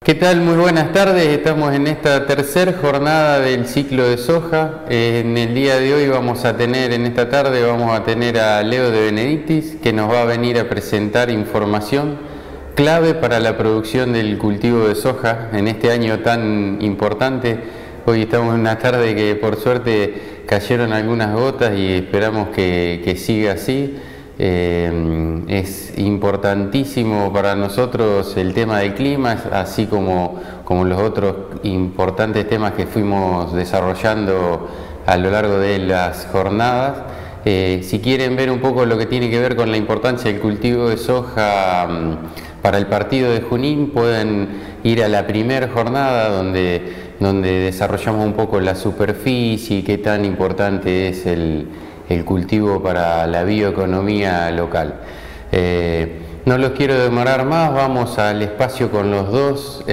¿Qué tal? Muy buenas tardes. Estamos en esta tercera jornada del ciclo de soja. En el día de hoy en esta tarde vamos a tener a Leo de Benedictis, que nos va a venir a presentar información clave para la producción del cultivo de soja en este año tan importante. Hoy estamos en una tarde que por suerte cayeron algunas gotas y esperamos que siga así. Es importantísimo para nosotros el tema del clima, así como los otros importantes temas que fuimos desarrollando a lo largo de las jornadas. Si quieren ver un poco lo que tiene que ver con la importancia del cultivo de soja para el partido de Junín, pueden ir a la primera jornada donde desarrollamos un poco la superficie y qué tan importante es el cultivo para la bioeconomía local. No los quiero demorar más, vamos al espacio con los dos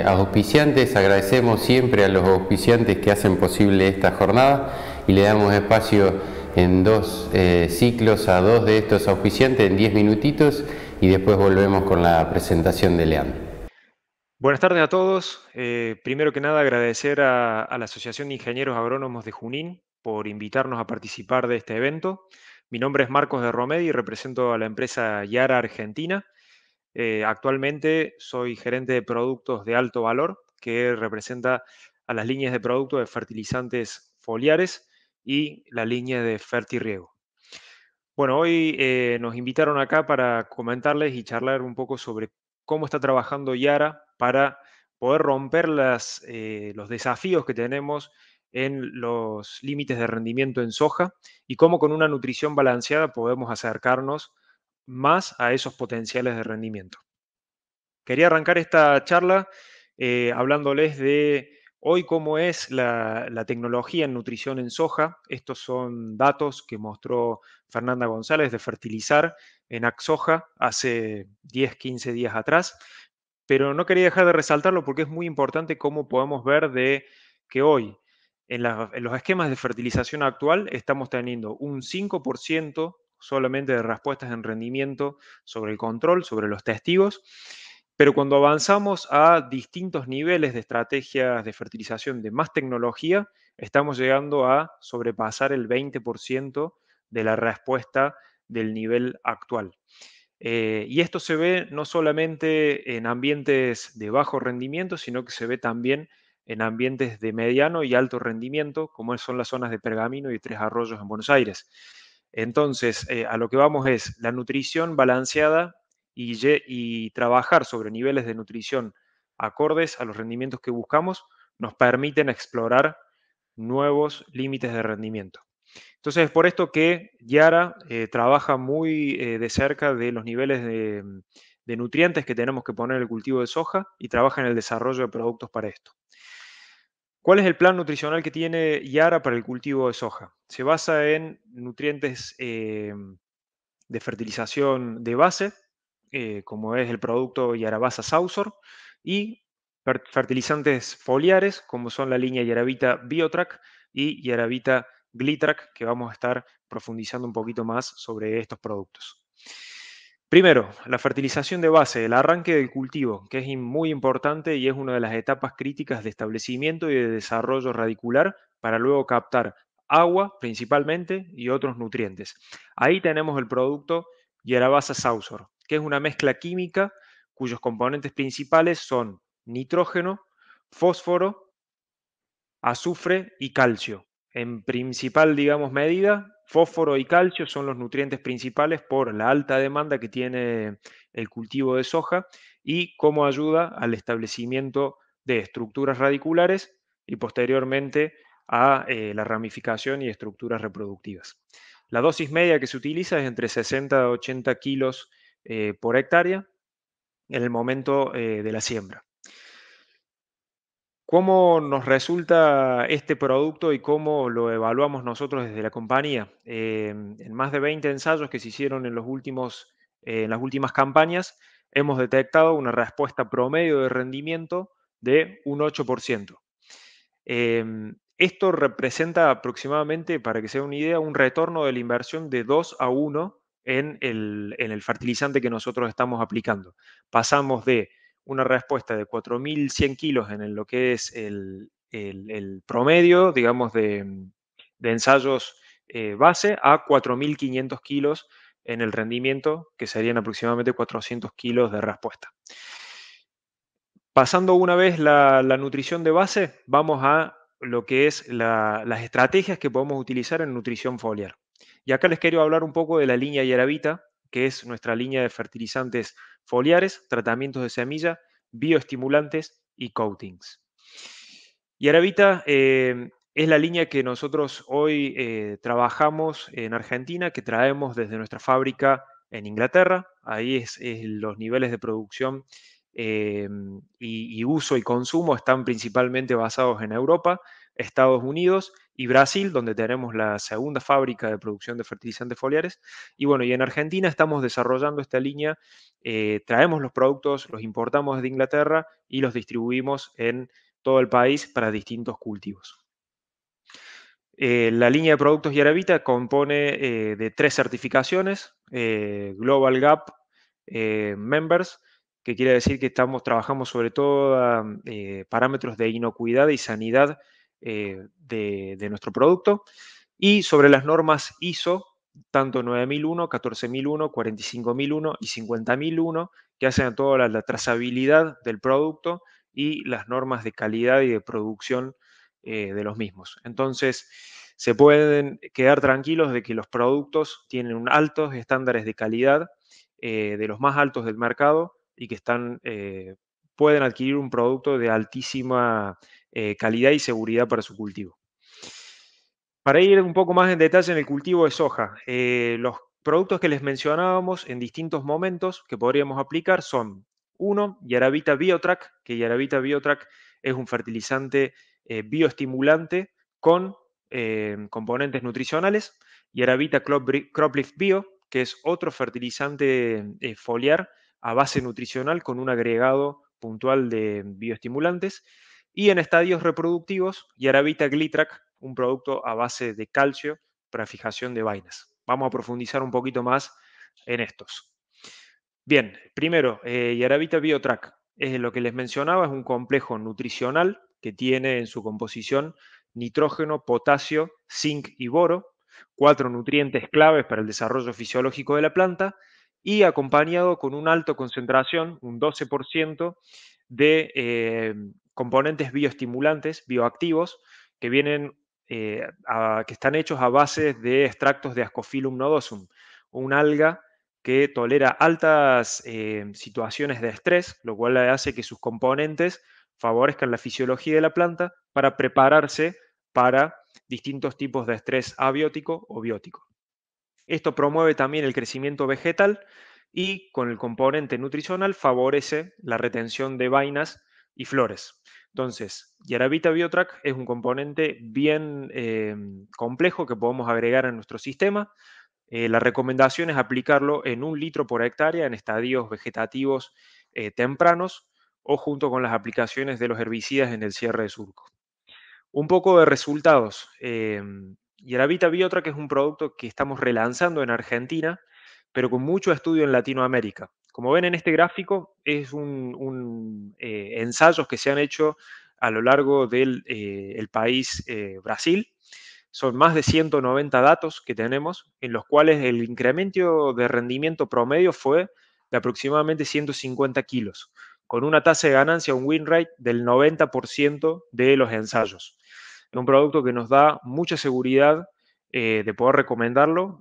auspiciantes. Agradecemos siempre a los auspiciantes que hacen posible esta jornada y le damos espacio en dos ciclos a dos de estos auspiciantes en 10 minutitos y después volvemos con la presentación de Leandro. Buenas tardes a todos. Primero que nada, agradecer a la Asociación de Ingenieros Agrónomos de Junín por invitarnos a participar de este evento. Mi nombre es Marcos de Romedi y represento a la empresa Yara Argentina. Actualmente soy gerente de productos de alto valor, que representa a las líneas de productos de fertilizantes foliares y la línea de Fertirriego. Bueno, hoy nos invitaron acá para comentarles y charlar un poco sobre cómo está trabajando Yara para poder romper los desafíos que tenemos en los límites de rendimiento en soja y cómo con una nutrición balanceada podemos acercarnos más a esos potenciales de rendimiento. Quería arrancar esta charla hablándoles de hoy cómo es la tecnología en nutrición en soja. Estos son datos que mostró Fernanda González de Fertilizar en Axoja hace 10, 15 días atrás, pero no quería dejar de resaltarlo porque es muy importante cómo podemos ver de que hoy en los esquemas de fertilización actual estamos teniendo un 5% solamente de respuestas en rendimiento sobre el control, sobre los testigos, pero cuando avanzamos a distintos niveles de estrategias de fertilización de más tecnología, estamos llegando a sobrepasar el 20% de la respuesta del nivel actual. Y esto se ve no solamente en ambientes de bajo rendimiento, sino que se ve también en ambientes de mediano y alto rendimiento, como son las zonas de Pergamino y Tres Arroyos en Buenos Aires. Entonces, a lo que vamos es la nutrición balanceada y trabajar sobre niveles de nutrición acordes a los rendimientos que buscamos, nos permiten explorar nuevos límites de rendimiento. Entonces, es por esto que Yara trabaja muy de cerca de los niveles de nutrientes que tenemos que poner en el cultivo de soja y trabaja en el desarrollo de productos para esto. ¿Cuál es el plan nutricional que tiene Yara para el cultivo de soja? Se basa en nutrientes de fertilización de base, como es el producto Yarabasa Sausor, y fertilizantes foliares, como son la línea Yaravita Biotrack y Yaravita Glitrack, que vamos a estar profundizando un poquito más sobre estos productos. Primero, la fertilización de base, el arranque del cultivo, que es muy importante y es una de las etapas críticas de establecimiento y de desarrollo radicular para luego captar agua principalmente y otros nutrientes. Ahí tenemos el producto Yerabasa Sausor, que es una mezcla química cuyos componentes principales son nitrógeno, fósforo, azufre y calcio. En principal, digamos, medida, fósforo y calcio son los nutrientes principales por la alta demanda que tiene el cultivo de soja y cómo ayuda al establecimiento de estructuras radiculares y posteriormente a la ramificación y estructuras reproductivas. La dosis media que se utiliza es entre 60 a 80 kilos por hectárea en el momento de la siembra. ¿Cómo nos resulta este producto y cómo lo evaluamos nosotros desde la compañía? En más de 20 ensayos que se hicieron en las últimas campañas, hemos detectado una respuesta promedio de rendimiento de un 8%. Esto representa aproximadamente, para que sea una idea, un retorno de la inversión de 2 a 1 en el fertilizante que nosotros estamos aplicando. Pasamos de una respuesta de 4.100 kilos en lo que es el promedio, digamos, de ensayos base a 4.500 kilos en el rendimiento, que serían aproximadamente 400 kilos de respuesta. Pasando una vez la nutrición de base, vamos a lo que es las estrategias que podemos utilizar en nutrición foliar. Y acá les quiero hablar un poco de la línea Yaravita, que es nuestra línea de fertilizantes foliares, tratamientos de semilla, bioestimulantes y coatings. Yaravita es la línea que nosotros hoy trabajamos en Argentina, que traemos desde nuestra fábrica en Inglaterra. Ahí es los niveles de producción y uso y consumo están principalmente basados en Europa, Estados Unidos y Brasil, donde tenemos la segunda fábrica de producción de fertilizantes foliares. Y bueno, y en Argentina estamos desarrollando esta línea, traemos los productos, los importamos de Inglaterra y los distribuimos en todo el país para distintos cultivos. La línea de productos Yaravita compone de 3 certificaciones, Global Gap Members, que quiere decir que trabajamos sobre todo parámetros de inocuidad y sanidad de nuestro producto, y sobre las normas ISO, tanto 9001, 14001, 45001 y 50001, que hacen a toda la trazabilidad del producto y las normas de calidad y de producción de los mismos. Entonces, se pueden quedar tranquilos de que los productos tienen altos estándares de calidad, de los más altos del mercado, y que pueden adquirir un producto de altísima calidad y seguridad para su cultivo. Para ir un poco más en detalle en el cultivo de soja, los productos que les mencionábamos en distintos momentos que podríamos aplicar son: uno, Yaravita Biotrack, que Yaravita Biotrack es un fertilizante bioestimulante con componentes nutricionales; Yaravita Croplift Bio, que es otro fertilizante foliar a base nutricional con un agregado puntual de bioestimulantes; y en estadios reproductivos, Yaravita Glitrac, un producto a base de calcio para fijación de vainas. Vamos a profundizar un poquito más en estos. Bien, primero, Yaravita Biotrack. Es lo que les mencionaba, es un complejo nutricional que tiene en su composición nitrógeno, potasio, zinc y boro, 4 nutrientes claves para el desarrollo fisiológico de la planta, y acompañado con una alta concentración, un 12%, de componentes bioestimulantes, bioactivos, que que están hechos a base de extractos de Ascophyllum nodosum, un alga que tolera altas situaciones de estrés, lo cual hace que sus componentes favorezcan la fisiología de la planta para prepararse para distintos tipos de estrés abiótico o biótico. Esto promueve también el crecimiento vegetal y con el componente nutricional favorece la retención de vainas y flores. Entonces, Yaravita Biotrack es un componente bien complejo que podemos agregar a nuestro sistema. La recomendación es aplicarlo en 1 litro por hectárea en estadios vegetativos tempranos o junto con las aplicaciones de los herbicidas en el cierre de surco. Un poco de resultados. Yaravita Biotrack es un producto que estamos relanzando en Argentina, pero con mucho estudio en Latinoamérica. Como ven en este gráfico, es ensayos que se han hecho a lo largo del el país Brasil. Son más de 190 datos que tenemos, en los cuales el incremento de rendimiento promedio fue de aproximadamente 150 kilos, con una tasa de ganancia, un win rate del 90% de los ensayos. Es un producto que nos da mucha seguridad de poder recomendarlo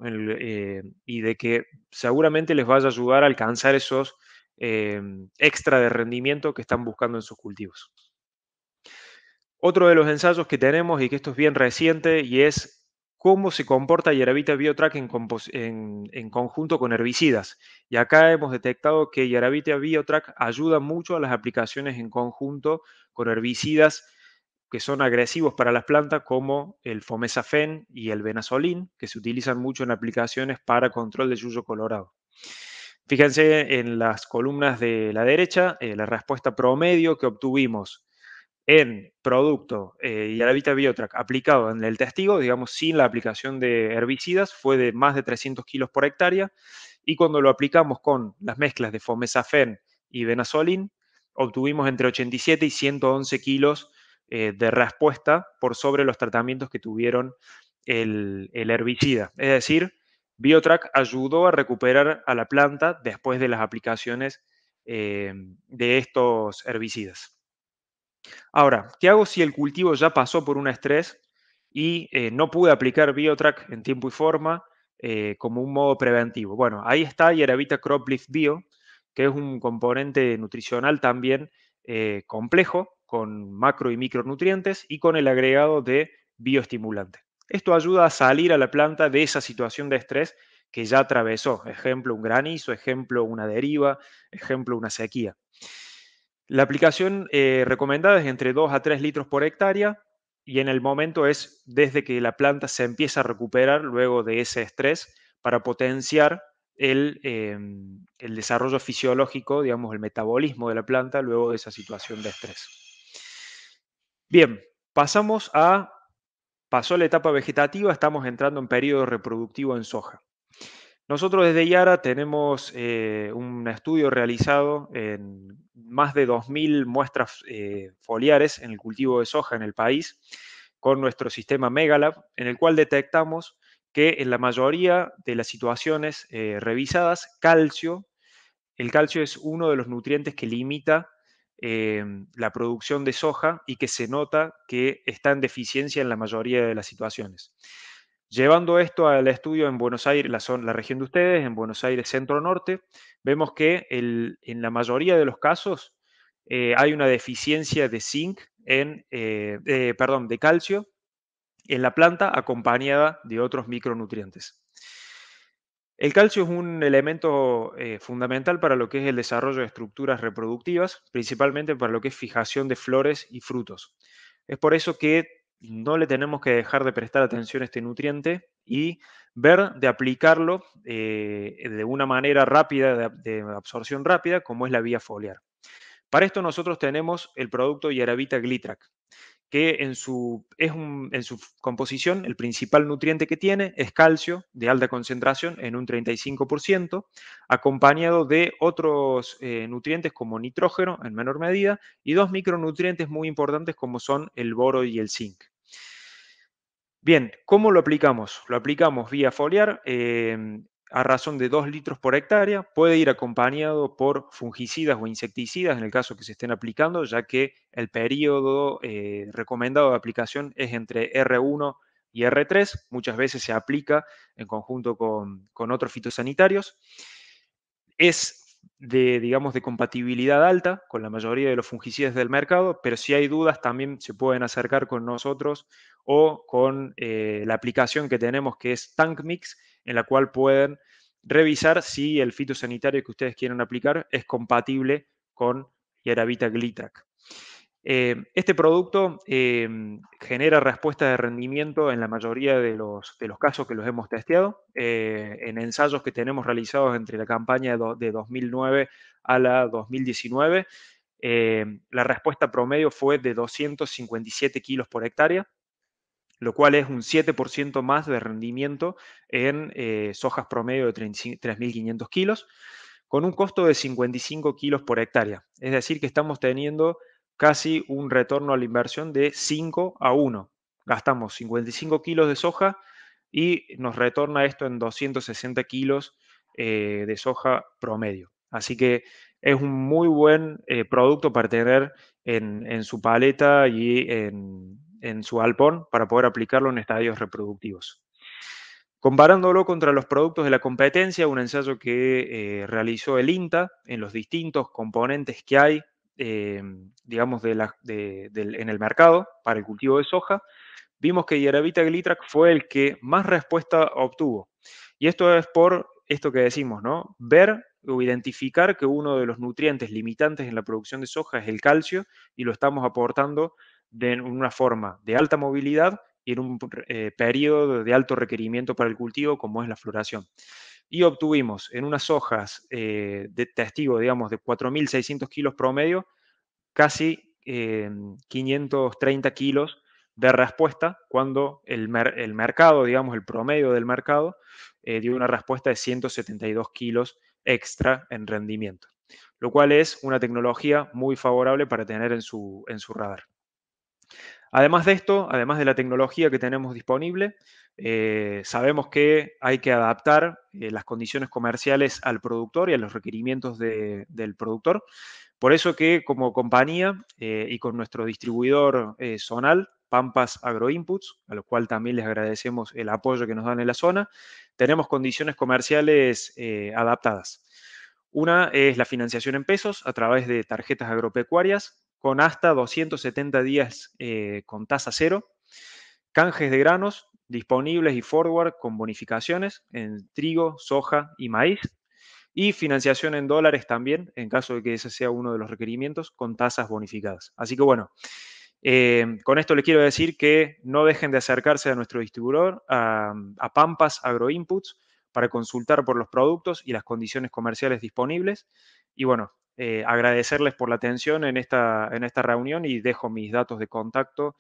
y de que seguramente les vaya a ayudar a alcanzar esos extra de rendimiento que están buscando en sus cultivos. Otro de los ensayos que tenemos, y que esto es bien reciente, y es cómo se comporta Yaravita Biotrack en conjunto con herbicidas. Y acá hemos detectado que Yaravita Biotrack ayuda mucho a las aplicaciones en conjunto con herbicidas que son agresivos para las plantas, como el fomesafen y el venazolín, que se utilizan mucho en aplicaciones para control de yuyo colorado. Fíjense en las columnas de la derecha, la respuesta promedio que obtuvimos en producto Yaravita Biotrack aplicado en el testigo, digamos sin la aplicación de herbicidas, fue de más de 300 kilos por hectárea, y cuando lo aplicamos con las mezclas de fomesafen y venazolín, obtuvimos entre 87 y 111 kilos de respuesta por sobre los tratamientos que tuvieron el herbicida. Es decir, BioTrack ayudó a recuperar a la planta después de las aplicaciones de estos herbicidas. Ahora, ¿qué hago si el cultivo ya pasó por un estrés y no pude aplicar BioTrack en tiempo y forma como un modo preventivo? Bueno, ahí está Yeravita CropLift Bio, que es un componente nutricional también complejo, con macro y micronutrientes y con el agregado de bioestimulante. Esto ayuda a salir a la planta de esa situación de estrés que ya atravesó. Ejemplo, un granizo, ejemplo, una deriva, ejemplo, una sequía. La aplicación recomendada es entre 2 a 3 litros por hectárea y en el momento es desde que la planta se empieza a recuperar luego de ese estrés para potenciar el desarrollo fisiológico, digamos, el metabolismo de la planta luego de esa situación de estrés. Bien, pasó la etapa vegetativa, estamos entrando en periodo reproductivo en soja. Nosotros desde Yara tenemos un estudio realizado en más de 2.000 muestras foliares en el cultivo de soja en el país con nuestro sistema Megalab, en el cual detectamos que en la mayoría de las situaciones revisadas, el calcio es uno de los nutrientes que limita la producción de soja y que se nota que está en deficiencia en la mayoría de las situaciones. Llevando esto al estudio en Buenos Aires, la región de ustedes, en Buenos Aires centro-norte, vemos que en la mayoría de los casos hay una deficiencia de zinc, de calcio en la planta acompañada de otros micronutrientes. El calcio es un elemento fundamental para lo que es el desarrollo de estructuras reproductivas, principalmente para lo que es fijación de flores y frutos. Es por eso que no le tenemos que dejar de prestar atención a este nutriente y ver de aplicarlo de una manera rápida, de absorción rápida, como es la vía foliar. Para esto nosotros tenemos el producto Yaravita Glitrac, que en su composición el principal nutriente que tiene es calcio de alta concentración en un 35%, acompañado de otros nutrientes como nitrógeno en menor medida y dos micronutrientes muy importantes como son el boro y el zinc. Bien, ¿cómo lo aplicamos? Lo aplicamos vía foliar a razón de 2 litros por hectárea. Puede ir acompañado por fungicidas o insecticidas en el caso que se estén aplicando, ya que el periodo recomendado de aplicación es entre R1 y R3. Muchas veces se aplica en conjunto con otros fitosanitarios. Es digamos, de compatibilidad alta con la mayoría de los fungicidas del mercado, pero si hay dudas también se pueden acercar con nosotros o con la aplicación que tenemos que es TankMix, en la cual pueden revisar si el fitosanitario que ustedes quieren aplicar es compatible con Yaravita Glitrac. Este producto genera respuesta de rendimiento en la mayoría de los casos que los hemos testeado, en ensayos que tenemos realizados entre la campaña de 2009 a la 2019. La respuesta promedio fue de 257 kilos por hectárea, lo cual es un 7% más de rendimiento en sojas promedio de 3.500 kilos, con un costo de 55 kilos por hectárea. Es decir, que estamos teniendo casi un retorno a la inversión de 5 a 1. Gastamos 55 kilos de soja y nos retorna esto en 260 kilos de soja promedio. Así que es un muy buen producto para tener en su paleta y en su alpón para poder aplicarlo en estadios reproductivos. Comparándolo contra los productos de la competencia, un ensayo que realizó el INTA en los distintos componentes que hay, digamos, en el mercado para el cultivo de soja, vimos que Yaravita Glitrac fue el que más respuesta obtuvo. Y esto es por esto que decimos, ¿no? Ver o identificar que uno de los nutrientes limitantes en la producción de soja es el calcio y lo estamos aportando de una forma de alta movilidad y en un periodo de alto requerimiento para el cultivo como es la floración. Y obtuvimos en unas hojas de testigo, digamos, de 4.600 kilos promedio, casi 530 kilos de respuesta cuando el mercado, digamos, el promedio del mercado, dio una respuesta de 172 kilos extra en rendimiento. lo cual es una tecnología muy favorable para tener en su radar. Además de esto, además de la tecnología que tenemos disponible, sabemos que hay que adaptar las condiciones comerciales al productor y a los requerimientos del productor. Por eso que como compañía y con nuestro distribuidor zonal, Pampas Agroinputs, a lo cual también les agradecemos el apoyo que nos dan en la zona, tenemos condiciones comerciales adaptadas. Una es la financiación en pesos a través de tarjetas agropecuarias con hasta 270 días con tasa cero, canjes de granos disponibles y forward con bonificaciones en trigo, soja y maíz, y financiación en dólares también, en caso de que ese sea uno de los requerimientos, con tasas bonificadas. Así que bueno, con esto le quiero decir que no dejen de acercarse a nuestro distribuidor, a Pampas Agroinputs, para consultar por los productos y las condiciones comerciales disponibles. Y bueno, agradecerles por la atención en esta reunión y dejo mis datos de contacto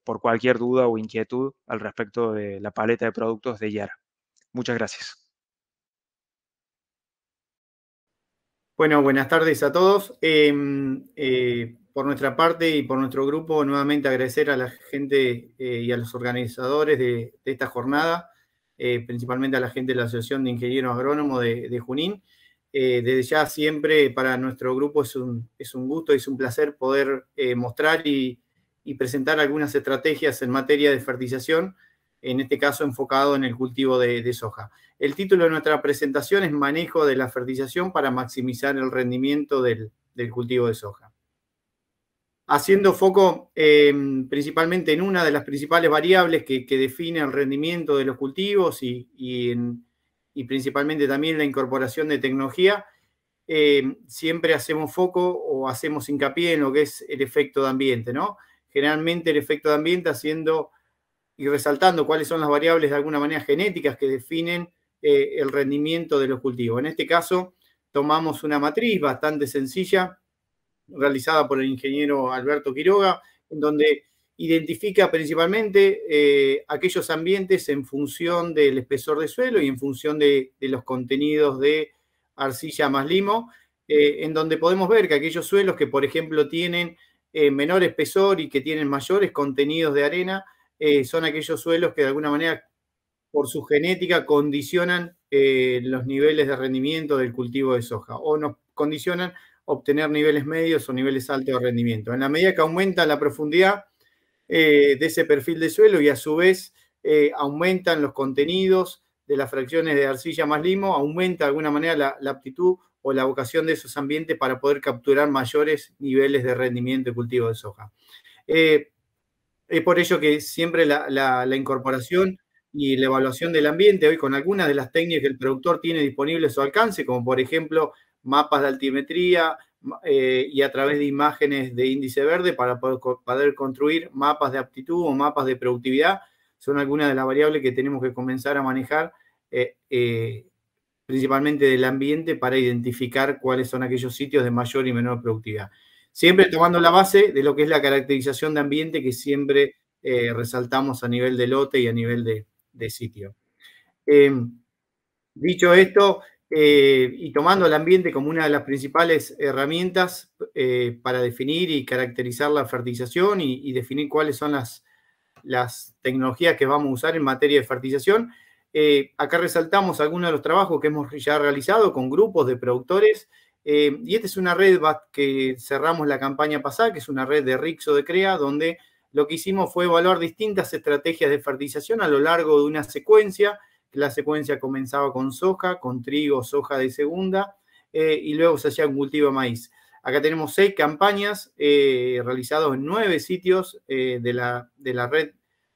por cualquier duda o inquietud al respecto de la paleta de productos de Yara. Muchas gracias. Bueno, buenas tardes a todos. Por nuestra parte y por nuestro grupo, nuevamente agradecer a la gente y a los organizadores de esta jornada, principalmente a la gente de la Asociación de Ingenieros Agrónomos de Junín. Desde ya siempre para nuestro grupo es un gusto y es un placer poder mostrar y presentar algunas estrategias en materia de fertilización, en este caso enfocado en el cultivo de soja. El título de nuestra presentación es Manejo de la fertilización para maximizar el rendimiento del cultivo de soja. Haciendo foco principalmente en una de las principales variables que define el rendimiento de los cultivos y principalmente también la incorporación de tecnología, siempre hacemos foco o hacemos hincapié en lo que es el efecto de ambiente, ¿no? Generalmente el efecto de ambiente haciendo y resaltando cuáles son las variables de alguna manera genéticas que definen el rendimiento de los cultivos. En este caso, tomamos una matriz bastante sencilla, realizada por el ingeniero Alberto Quiroga, en donde identifica principalmente aquellos ambientes en función del espesor de suelo y en función de los contenidos de arcilla más limo, en donde podemos ver que aquellos suelos que, por ejemplo, tienen menor espesor y que tienen mayores contenidos de arena, son aquellos suelos que de alguna manera, por su genética, condicionan los niveles de rendimiento del cultivo de soja o nos condicionan obtener niveles medios o niveles altos de rendimiento. En la medida que aumenta la profundidad de ese perfil de suelo y a su vez aumentan los contenidos de las fracciones de arcilla más limo, aumenta de alguna manera la aptitud o la vocación de esos ambientes para poder capturar mayores niveles de rendimiento de cultivo de soja. Es por ello que siempre la incorporación y la evaluación del ambiente, hoy con algunas de las técnicas que el productor tiene disponibles a su alcance, como por ejemplo mapas de altimetría y a través de imágenes de índice verde para poder construir mapas de aptitud o mapas de productividad, son algunas de las variables que tenemos que comenzar a manejar, principalmente del ambiente, para identificar cuáles son aquellos sitios de mayor y menor productividad. Siempre tomando la base de lo que es la caracterización de ambiente que siempre resaltamos a nivel de lote y a nivel de sitio. Dicho esto, y tomando el ambiente como una de las principales herramientas para definir y caracterizar la fertilización y definir cuáles son las tecnologías que vamos a usar en materia de fertilización, acá resaltamos algunos de los trabajos que hemos ya realizado con grupos de productores. Y esta es una red que cerramos la campaña pasada, que es una red de Rixo de CREA, donde lo que hicimos fue evaluar distintas estrategias de fertilización a lo largo de una secuencia. La secuencia comenzaba con soja, con trigo, soja de segunda, y luego se hacía un cultivo de maíz. Acá tenemos 6 campañas realizadas en 9 sitios de la red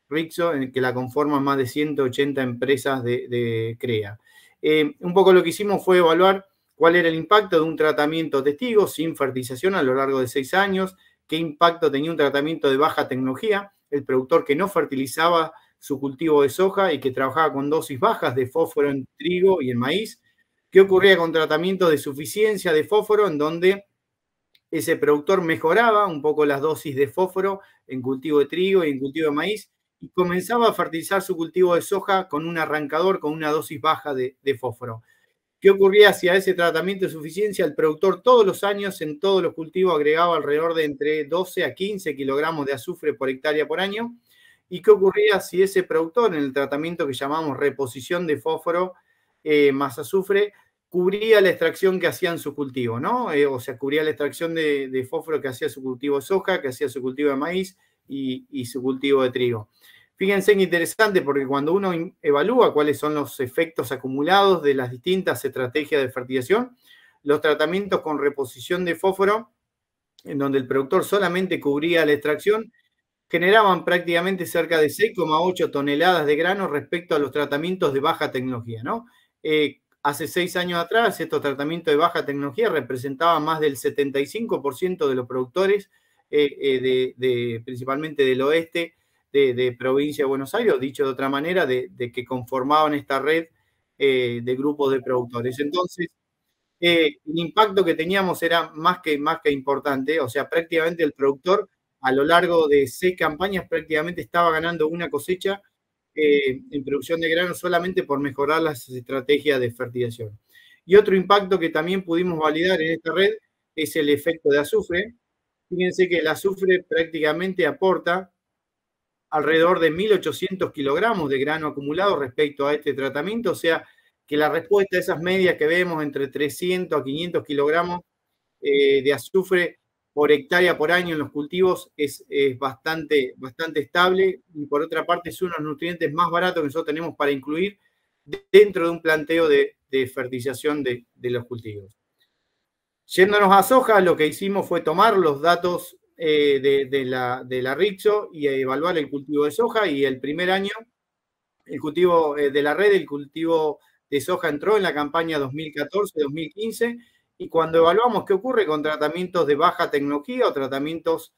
Rixo, en que la conforman más de 180 empresas de CREA. Un poco lo que hicimos fue evaluar cuál era el impacto de un tratamiento testigo sin fertilización a lo largo de 6 años, qué impacto tenía un tratamiento de baja tecnología, el productor que no fertilizaba su cultivo de soja y que trabajaba con dosis bajas de fósforo en trigo y en maíz, qué ocurría con tratamientos de suficiencia de fósforo, en donde ese productor mejoraba un poco las dosis de fósforo en cultivo de trigo y en cultivo de maíz, y comenzaba a fertilizar su cultivo de soja con un arrancador con una dosis baja de fósforo. ¿Qué ocurría si a ese tratamiento de suficiencia el productor todos los años en todos los cultivos agregaba alrededor de entre 12 a 15 kilogramos de azufre por hectárea por año? ¿Y qué ocurría si ese productor en el tratamiento que llamamos reposición de fósforo más azufre cubría la extracción que hacía en su cultivo, ¿no? O sea, cubría la extracción de fósforo que hacía su cultivo de soja, que hacía su cultivo de maíz y su cultivo de trigo. Fíjense qué interesante, porque cuando uno evalúa cuáles son los efectos acumulados de las distintas estrategias de fertilización, los tratamientos con reposición de fósforo, en donde el productor solamente cubría la extracción, generaban prácticamente cerca de 6,8 toneladas de grano respecto a los tratamientos de baja tecnología, ¿no? Hace 6 años atrás, estos tratamientos de baja tecnología representaban más del 75% de los productores, principalmente del oeste, de provincia de Buenos Aires, dicho de otra manera, de que conformaban esta red de grupos de productores. Entonces, el impacto que teníamos era más que importante, o sea, prácticamente el productor a lo largo de 6 campañas prácticamente estaba ganando una cosecha en producción de grano solamente por mejorar las estrategias de fertilización. Y otro impacto que también pudimos validar en esta red es el efecto de azufre. Fíjense que el azufre prácticamente aporta alrededor de 1.800 kilogramos de grano acumulado respecto a este tratamiento, o sea que la respuesta a esas medias que vemos entre 300 a 500 kilogramos de azufre por hectárea por año en los cultivos es bastante estable, y por otra parte es uno de los nutrientes más baratos que nosotros tenemos para incluir dentro de un planteo de fertilización de los cultivos. Yéndonos a soja, lo que hicimos fue tomar los datos de la RIXO y evaluar el cultivo de soja, y el primer año el cultivo de la red, el cultivo de soja entró en la campaña 2014-2015, y cuando evaluamos qué ocurre con tratamientos de baja tecnología o tratamientos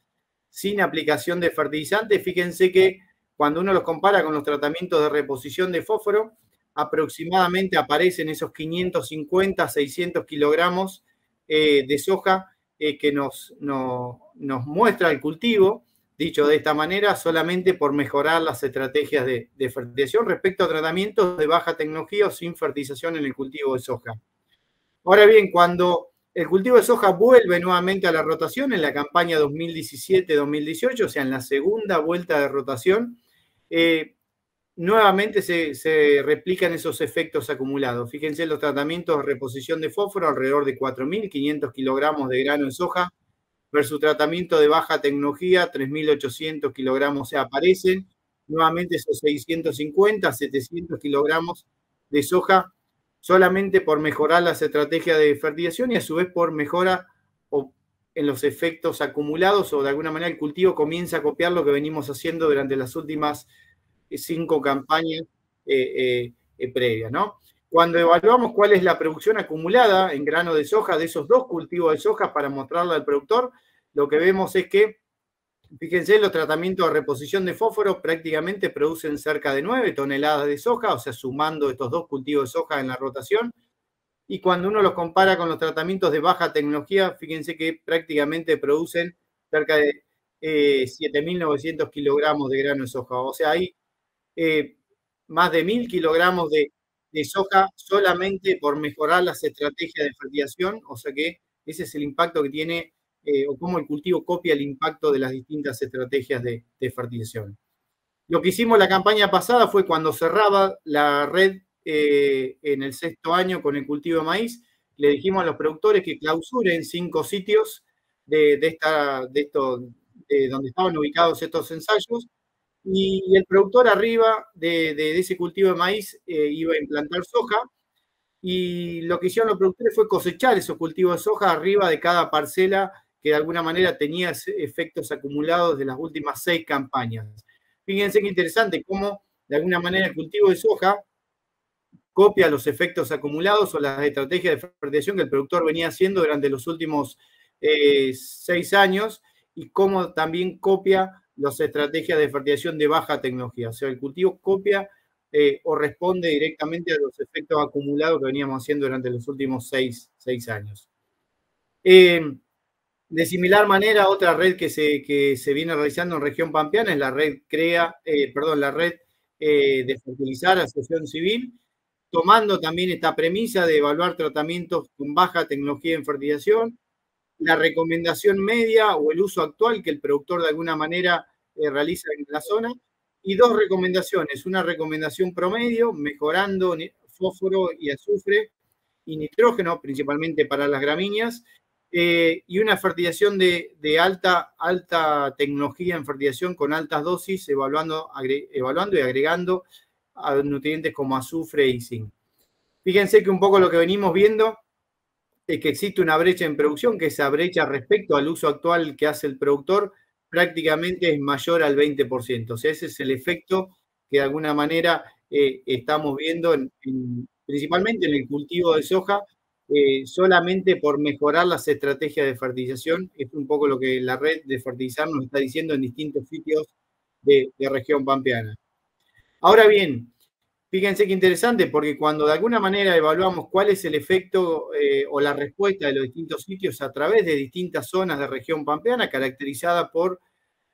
sin aplicación de fertilizantes, fíjense que cuando uno los compara con los tratamientos de reposición de fósforo, aproximadamente aparecen esos 550, 600 kilogramos de soja que nos muestra el cultivo, dicho de esta manera, solamente por mejorar las estrategias de fertilización respecto a tratamientos de baja tecnología o sin fertilización en el cultivo de soja. Ahora bien, cuando el cultivo de soja vuelve nuevamente a la rotación en la campaña 2017-2018, o sea, en la segunda vuelta de rotación, nuevamente se replican esos efectos acumulados. Fíjense los tratamientos de reposición de fósforo, alrededor de 4.500 kilogramos de grano de soja, versus tratamiento de baja tecnología, 3.800 kilogramos, o sea, aparecen nuevamente esos 650, 700 kilogramos de soja, solamente por mejorar las estrategias de fertilización y a su vez por mejora en los efectos acumulados, o de alguna manera el cultivo comienza a copiar lo que venimos haciendo durante las últimas 5 campañas previas, ¿no? Cuando evaluamos cuál es la producción acumulada en grano de soja de esos 2 cultivos de soja para mostrarla al productor, lo que vemos es que, fíjense, los tratamientos de reposición de fósforo prácticamente producen cerca de 9 toneladas de soja, o sea, sumando estos 2 cultivos de soja en la rotación. Y cuando uno los compara con los tratamientos de baja tecnología, fíjense que prácticamente producen cerca de 7.900 kilogramos de grano de soja. O sea, hay más de 1.000 kilogramos de soja solamente por mejorar las estrategias de fertilización. O sea que ese es el impacto que tiene, o cómo el cultivo copia el impacto de las distintas estrategias de fertilización. Lo que hicimos la campaña pasada fue cuando cerraba la red en el 6º año con el cultivo de maíz, le dijimos a los productores que clausuren 5 sitios donde estaban ubicados estos ensayos, y el productor arriba de ese cultivo de maíz iba a implantar soja, y lo que hicieron los productores fue cosechar esos cultivos de soja arriba de cada parcela que de alguna manera tenía efectos acumulados de las últimas 6 campañas. Fíjense qué interesante cómo de alguna manera el cultivo de soja copia los efectos acumulados o las estrategias de fertilización que el productor venía haciendo durante los últimos 6 años, y cómo también copia las estrategias de fertilización de baja tecnología. O sea, el cultivo copia o responde directamente a los efectos acumulados que veníamos haciendo durante los últimos 6 años. De similar manera, otra red que se viene realizando en región pampeana es la red de fertilizar, Asociación Civil, tomando también esta premisa de evaluar tratamientos con baja tecnología en fertilización, la recomendación media o el uso actual que el productor de alguna manera realiza en la zona, y dos recomendaciones, una recomendación promedio, mejorando fósforo y azufre y nitrógeno, principalmente para las gramíneas, y una fertilización de alta tecnología en fertilización con altas dosis, evaluando y agregando a nutrientes como azufre y zinc. Fíjense que un poco lo que venimos viendo es que existe una brecha en producción, que esa brecha respecto al uso actual que hace el productor prácticamente es mayor al 20%. O sea, ese es el efecto que de alguna manera estamos viendo principalmente en el cultivo de soja, solamente por mejorar las estrategias de fertilización. Es un poco lo que la red de fertilizar nos está diciendo en distintos sitios de región pampeana. Ahora bien, fíjense qué interesante, porque cuando de alguna manera evaluamos cuál es el efecto o la respuesta de los distintos sitios a través de distintas zonas de región pampeana, caracterizada por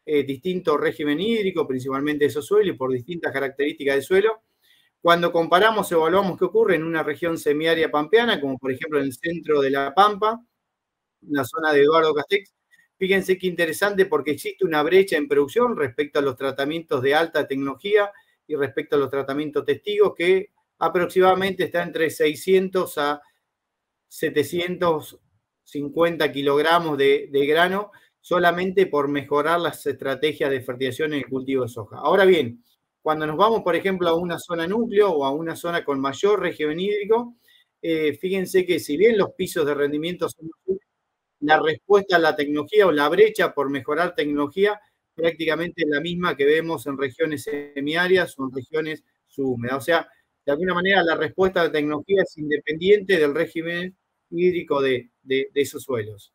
distinto régimen hídrico, principalmente de esos suelos y por distintas características de suelo, cuando comparamos, evaluamos qué ocurre en una región semiárida pampeana, como por ejemplo en el centro de La Pampa, en la zona de Eduardo Castex, fíjense qué interesante porque existe una brecha en producción respecto a los tratamientos de alta tecnología y respecto a los tratamientos testigos, que aproximadamente está entre 600 a 750 kilogramos de grano, solamente por mejorar las estrategias de fertilización en el cultivo de soja. Ahora bien, cuando nos vamos, por ejemplo, a una zona núcleo o a una zona con mayor régimen hídrico, fíjense que si bien los pisos de rendimiento son la respuesta a la tecnología o la brecha por mejorar tecnología prácticamente es la misma que vemos en regiones semiáridas o en regiones subhúmedas. O sea, de alguna manera la respuesta a la tecnología es independiente del régimen hídrico de esos suelos.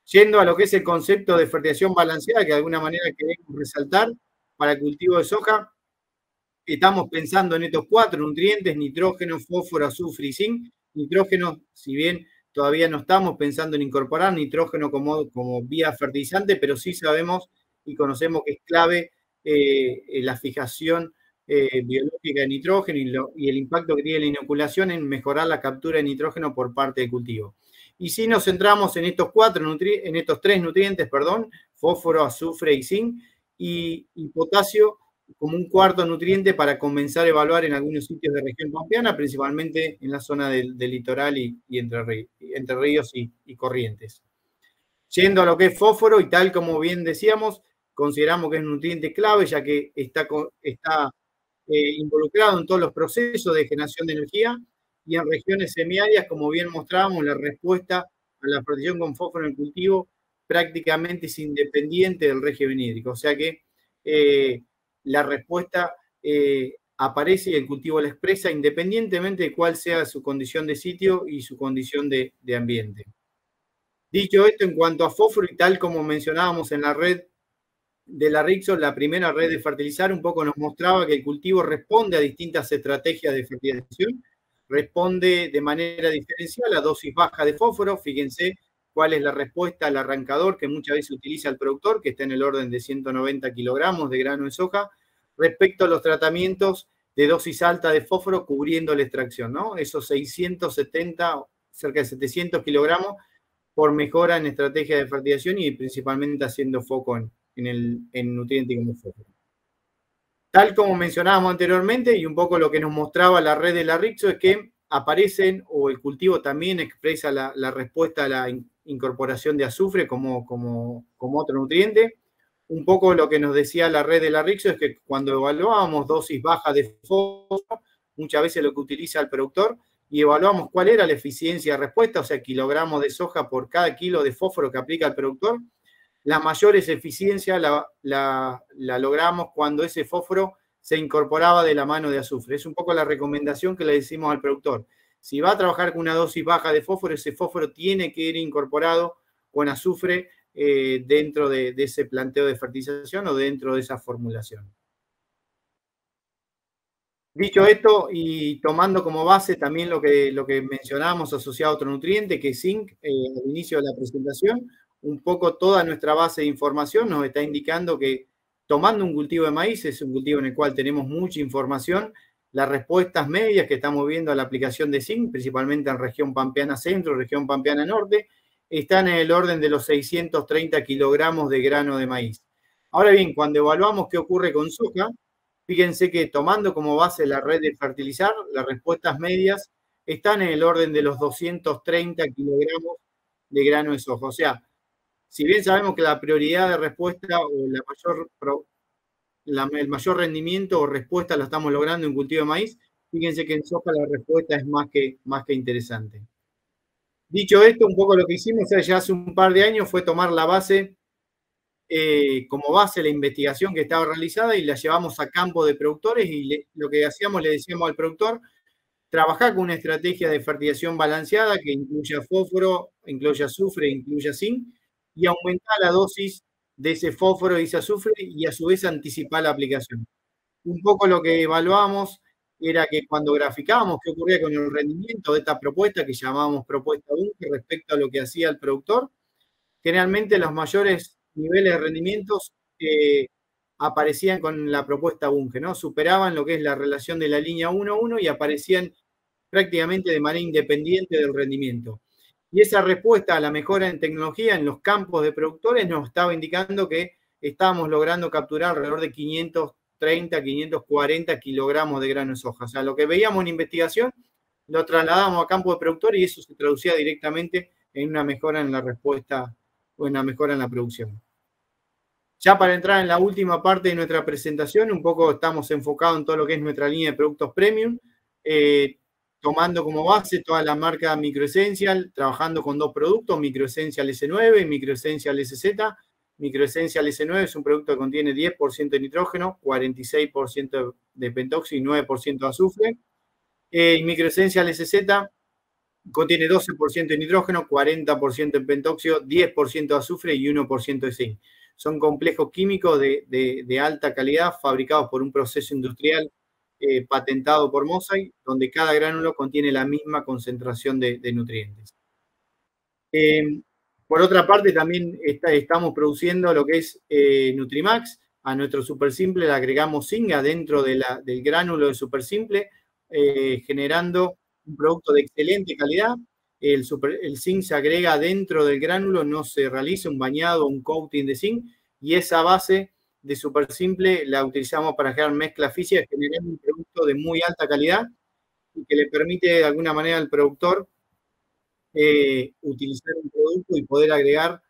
Yendo a lo que es el concepto de fertilización balanceada, que de alguna manera queremos resaltar para el cultivo de soja, estamos pensando en estos 4 nutrientes: nitrógeno, fósforo, azufre y zinc. Nitrógeno, si bien todavía no estamos pensando en incorporar nitrógeno como vía fertilizante, pero sí sabemos y conocemos que es clave la fijación biológica de nitrógeno y el impacto que tiene la inoculación en mejorar la captura de nitrógeno por parte del cultivo. Y si nos centramos en estos 3 nutrientes, fósforo, azufre y zinc, y potasio como un cuarto nutriente para comenzar a evaluar en algunos sitios de región pampeana, principalmente en la zona del litoral y entre ríos y corrientes. Yendo a lo que es fósforo, y tal como bien decíamos, consideramos que es un nutriente clave, ya que está involucrado en todos los procesos de generación de energía, y en regiones semiáridas, como bien mostrábamos, la respuesta a la fertilización con fósforo en el cultivo prácticamente es independiente del régimen hídrico. O sea que la respuesta aparece y el cultivo la expresa independientemente de cuál sea su condición de sitio y su condición de ambiente. Dicho esto, en cuanto a fósforo, y tal como mencionábamos en la red de la RIXO, la primera red de fertilizar, un poco nos mostraba que el cultivo responde a distintas estrategias de fertilización, responde de manera diferencial a dosis baja de fósforo. Fíjense cuál es la respuesta al arrancador que muchas veces utiliza el productor, que está en el orden de 190 kilogramos de grano de soja, respecto a los tratamientos de dosis alta de fósforo cubriendo la extracción, ¿no? Esos 670, cerca de 700 kilogramos por mejora en estrategia de fertilización y principalmente haciendo foco en nutrientes como fósforo. Tal como mencionábamos anteriormente, y un poco lo que nos mostraba la red de la RIXO, es que aparecen, o el cultivo también expresa la respuesta a la incorporación de azufre como otro nutriente. Un poco lo que nos decía la red de la RIXO es que cuando evaluábamos dosis bajas de fósforo, muchas veces lo que utiliza el productor, y evaluamos cuál era la eficiencia de respuesta, o sea, kilogramos de soja por cada kilo de fósforo que aplica el productor, las mayores eficiencias la logramos cuando ese fósforo se incorporaba de la mano de azufre. Es un poco la recomendación que le decimos al productor. Si va a trabajar con una dosis baja de fósforo, ese fósforo tiene que ir incorporado con azufre dentro de ese planteo de fertilización o dentro de esa formulación. Dicho esto, y tomando como base también lo que mencionábamos asociado a otro nutriente, que es zinc, al inicio de la presentación, un poco toda nuestra base de información nos está indicando que tomando un cultivo de maíz, es un cultivo en el cual tenemos mucha información, Las respuestas medias que estamos viendo a la aplicación de zinc, principalmente en región pampeana centro, región pampeana norte, están en el orden de los 630 kilogramos de grano de maíz. Ahora bien, cuando evaluamos qué ocurre con soja, fíjense que tomando como base la red de fertilizar, las respuestas medias están en el orden de los 230 kilogramos de grano de soja. O sea, si bien sabemos que la prioridad de respuesta o el mayor rendimiento o respuesta la estamos logrando en cultivo de maíz, fíjense que en soja la respuesta es más que interesante. Dicho esto, un poco lo que hicimos ya hace un par de años fue tomar la base, como base la investigación que estaba realizada y la llevamos a campo de productores y lo que hacíamos, le decíamos al productor, trabajar con una estrategia de fertilización balanceada que incluya fósforo, incluya azufre, incluya zinc y aumentar la dosis de ese fósforo y ese azufre y a su vez anticipar la aplicación. Un poco lo que evaluábamos era que cuando graficábamos qué ocurría con el rendimiento de esta propuesta, que llamábamos propuesta Bunge, respecto a lo que hacía el productor, generalmente los mayores niveles de rendimientos aparecían con la propuesta Bunge, ¿no? Superaban lo que es la relación de la línea 1-1 y aparecían prácticamente de manera independiente del rendimiento. Y esa respuesta a la mejora en tecnología en los campos de productores nos estaba indicando que estábamos logrando capturar alrededor de 530, 540 kilogramos de grano de soja. O sea, lo que veíamos en investigación lo trasladamos a campo de productores y eso se traducía directamente en una mejora en la respuesta o en una mejora en la producción. Ya para entrar en la última parte de nuestra presentación, un poco estamos enfocados en todo lo que es nuestra línea de productos premium, tomando como base toda la marca Microessential, trabajando con dos productos, Microessential S9 y Microessential SZ. Microessential S9 es un producto que contiene 10% de nitrógeno, 46% de pentóxido y 9% de azufre. Microessential SZ contiene 12% de nitrógeno, 40% de pentóxido, 10% de azufre y 1% de zinc. Son complejos químicos de alta calidad fabricados por un proceso industrial patentado por Mosaic, donde cada gránulo contiene la misma concentración de nutrientes. Por otra parte, también estamos produciendo lo que es Nutrimax. A nuestro Super Simple le agregamos zinc adentro del gránulo de Super Simple, generando un producto de excelente calidad. El zinc se agrega dentro del gránulo, no se realiza un bañado o un coating de zinc, y esa base de Super Simple la utilizamos para generar mezcla física, generando un producto de muy alta calidad y que le permite de alguna manera al productor utilizar un producto y poder agregar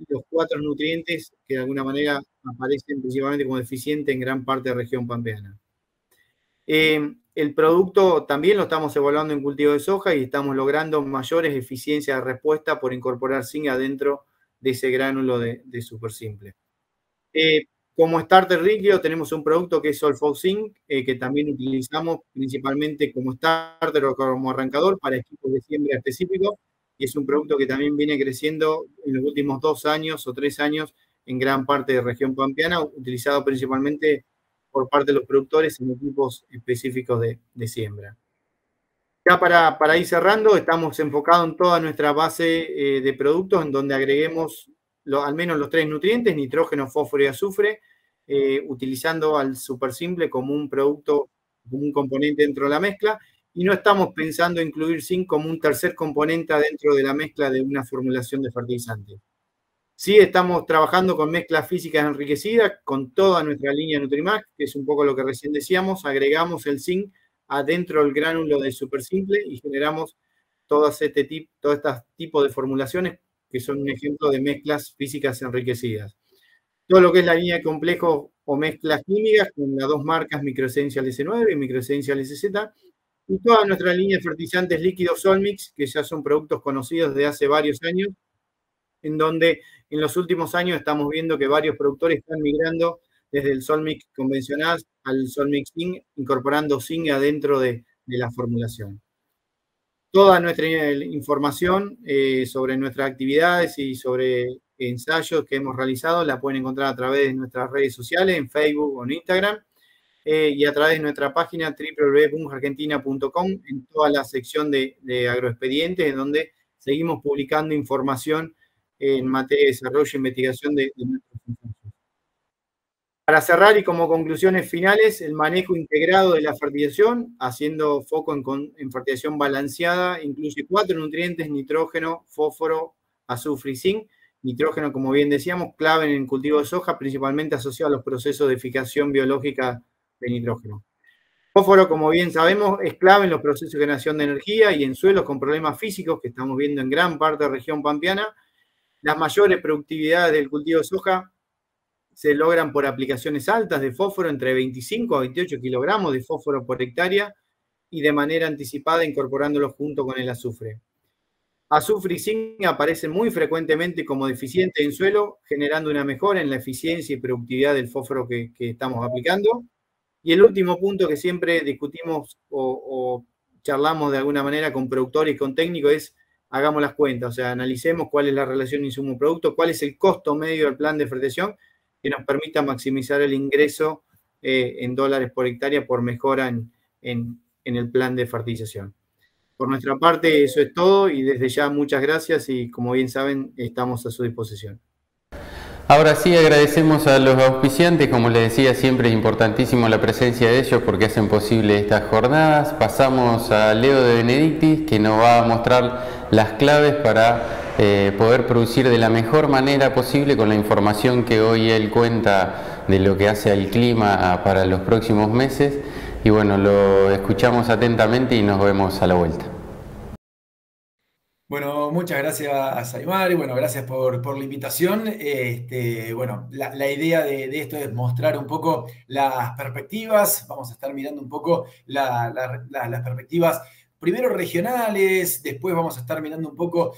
los 4 nutrientes que de alguna manera aparecen principalmente como deficientes en gran parte de la región pampeana. El producto también lo estamos evaluando en cultivo de soja y estamos logrando mayores eficiencias de respuesta por incorporar zinc adentro de ese gránulo de Super Simple. Como starter líquido tenemos un producto que es Solfox Zinc, que también utilizamos principalmente como starter o como arrancador para equipos de siembra específicos, y es un producto que también viene creciendo en los últimos 2 años o 3 años en gran parte de la región pampeana, utilizado principalmente por parte de los productores en equipos específicos de siembra. Ya para ir cerrando, estamos enfocados en toda nuestra base de productos en donde agreguemos al menos los 3 nutrientes, nitrógeno, fósforo y azufre, utilizando al Super Simple como un producto, como un componente dentro de la mezcla, y no estamos pensando incluir zinc como un tercer componente dentro de la mezcla de una formulación de fertilizante. Sí, estamos trabajando con mezclas físicas enriquecidas, con toda nuestra línea Nutrimax, que es un poco lo que recién decíamos, agregamos el zinc adentro del gránulo de Super Simple y generamos todo este tipo de formulaciones que son un ejemplo de mezclas físicas enriquecidas. Todo lo que es la línea de complejos o mezclas químicas con las 2 marcas Microessential S9 y Microessential SZ, y toda nuestra línea de fertilizantes líquidos Solmix, que ya son productos conocidos de hace varios años, en donde en los últimos años estamos viendo que varios productores están migrando desde el Solmix convencional al Solmix Zinc, incorporando zinc adentro de la formulación. Toda nuestra información sobre nuestras actividades y sobre ensayos que hemos realizado la pueden encontrar a través de nuestras redes sociales, en Facebook o en Instagram, y a través de nuestra página www.bungeargentina.com en toda la sección de agroexpedientes, en donde seguimos publicando información en materia de desarrollo e investigación de nuestros ensayos. Para cerrar y como conclusiones finales, el manejo integrado de la fertilización, haciendo foco en fertilización balanceada, incluye 4 nutrientes: nitrógeno, fósforo, azufre y zinc. Nitrógeno, como bien decíamos, clave en el cultivo de soja, principalmente asociado a los procesos de fijación biológica de nitrógeno. Fósforo, como bien sabemos, es clave en los procesos de generación de energía y en suelos con problemas físicos que estamos viendo en gran parte de la región pampeana. Las mayores productividades del cultivo de soja se logran por aplicaciones altas de fósforo, entre 25 a 28 kilogramos de fósforo por hectárea, y de manera anticipada incorporándolo junto con el azufre. Azufre y zinc aparecen muy frecuentemente como deficientes en suelo, generando una mejora en la eficiencia y productividad del fósforo que estamos aplicando. Y el último punto que siempre discutimos o charlamos de alguna manera con productores y con técnicos es: hagamos las cuentas, o sea, analicemos cuál es la relación insumo-producto, cuál es el costo medio del plan de fertilización que nos permita maximizar el ingreso en dólares por hectárea por mejora en el plan de fertilización. Por nuestra parte, eso es todo, y desde ya muchas gracias, y como bien saben, estamos a su disposición. Ahora sí, agradecemos a los auspiciantes. Como les decía, siempre es importantísimo la presencia de ellos porque hacen posible estas jornadas. Pasamos a Leo de Benedictis, que nos va a mostrar las claves para poder producir de la mejor manera posible con la información que hoy él cuenta de lo que hace al clima para los próximos meses. Y bueno, lo escuchamos atentamente y nos vemos a la vuelta. Bueno, muchas gracias, Aymar, y bueno, gracias por la invitación. Bueno, la idea de esto es mostrar un poco las perspectivas. Vamos a estar mirando un poco las perspectivas, primero regionales, después vamos a estar mirando un poco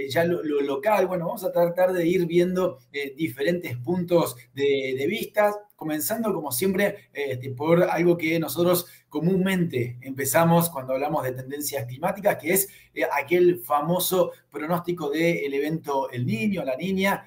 ya lo local. Bueno, vamos a tratar de ir viendo diferentes puntos de vista, comenzando como siempre por algo que nosotros comúnmente empezamos cuando hablamos de tendencias climáticas, que es aquel famoso pronóstico del evento El Niño, La Niña,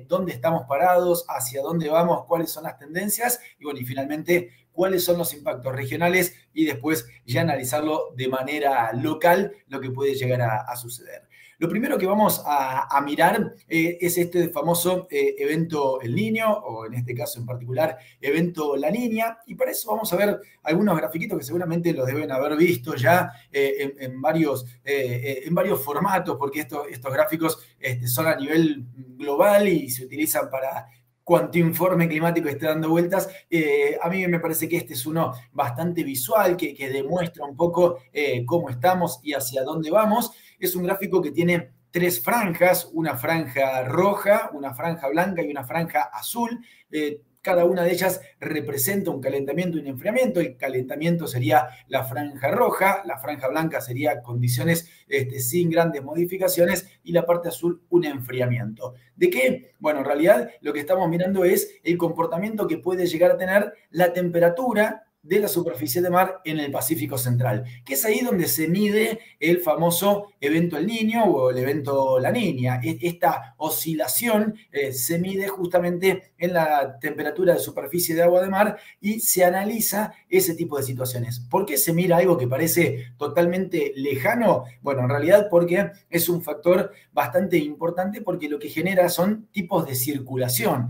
dónde estamos parados, hacia dónde vamos, cuáles son las tendencias y bueno, y finalmente cuáles son los impactos regionales, y después ya analizarlo de manera local lo que puede llegar a suceder. Lo primero que vamos a mirar es este famoso evento El Niño, o en este caso en particular, evento La Niña, y para eso vamos a ver algunos grafiquitos que seguramente los deben haber visto ya en varios formatos, porque estos gráficos son a nivel global y se utilizan para cuanto informe climático esté dando vueltas. A mí me parece que este es uno bastante visual, que demuestra un poco cómo estamos y hacia dónde vamos. Es un gráfico que tiene 3 franjas, una franja roja, una franja blanca y una franja azul. Cada una de ellas representa un calentamiento y un enfriamiento. El calentamiento sería la franja roja, la franja blanca sería condiciones sin grandes modificaciones, y la parte azul un enfriamiento. ¿De qué? Bueno, en realidad lo que estamos mirando es el comportamiento que puede llegar a tener la temperatura de la superficie de mar en el Pacífico Central, que es ahí donde se mide el famoso evento El Niño o el evento La Niña. Esta oscilación se mide justamente en la temperatura de superficie de agua de mar y se analiza ese tipo de situaciones. ¿Por qué se mira algo que parece totalmente lejano? Bueno, en realidad porque es un factor bastante importante, porque lo que genera son tipos de circulación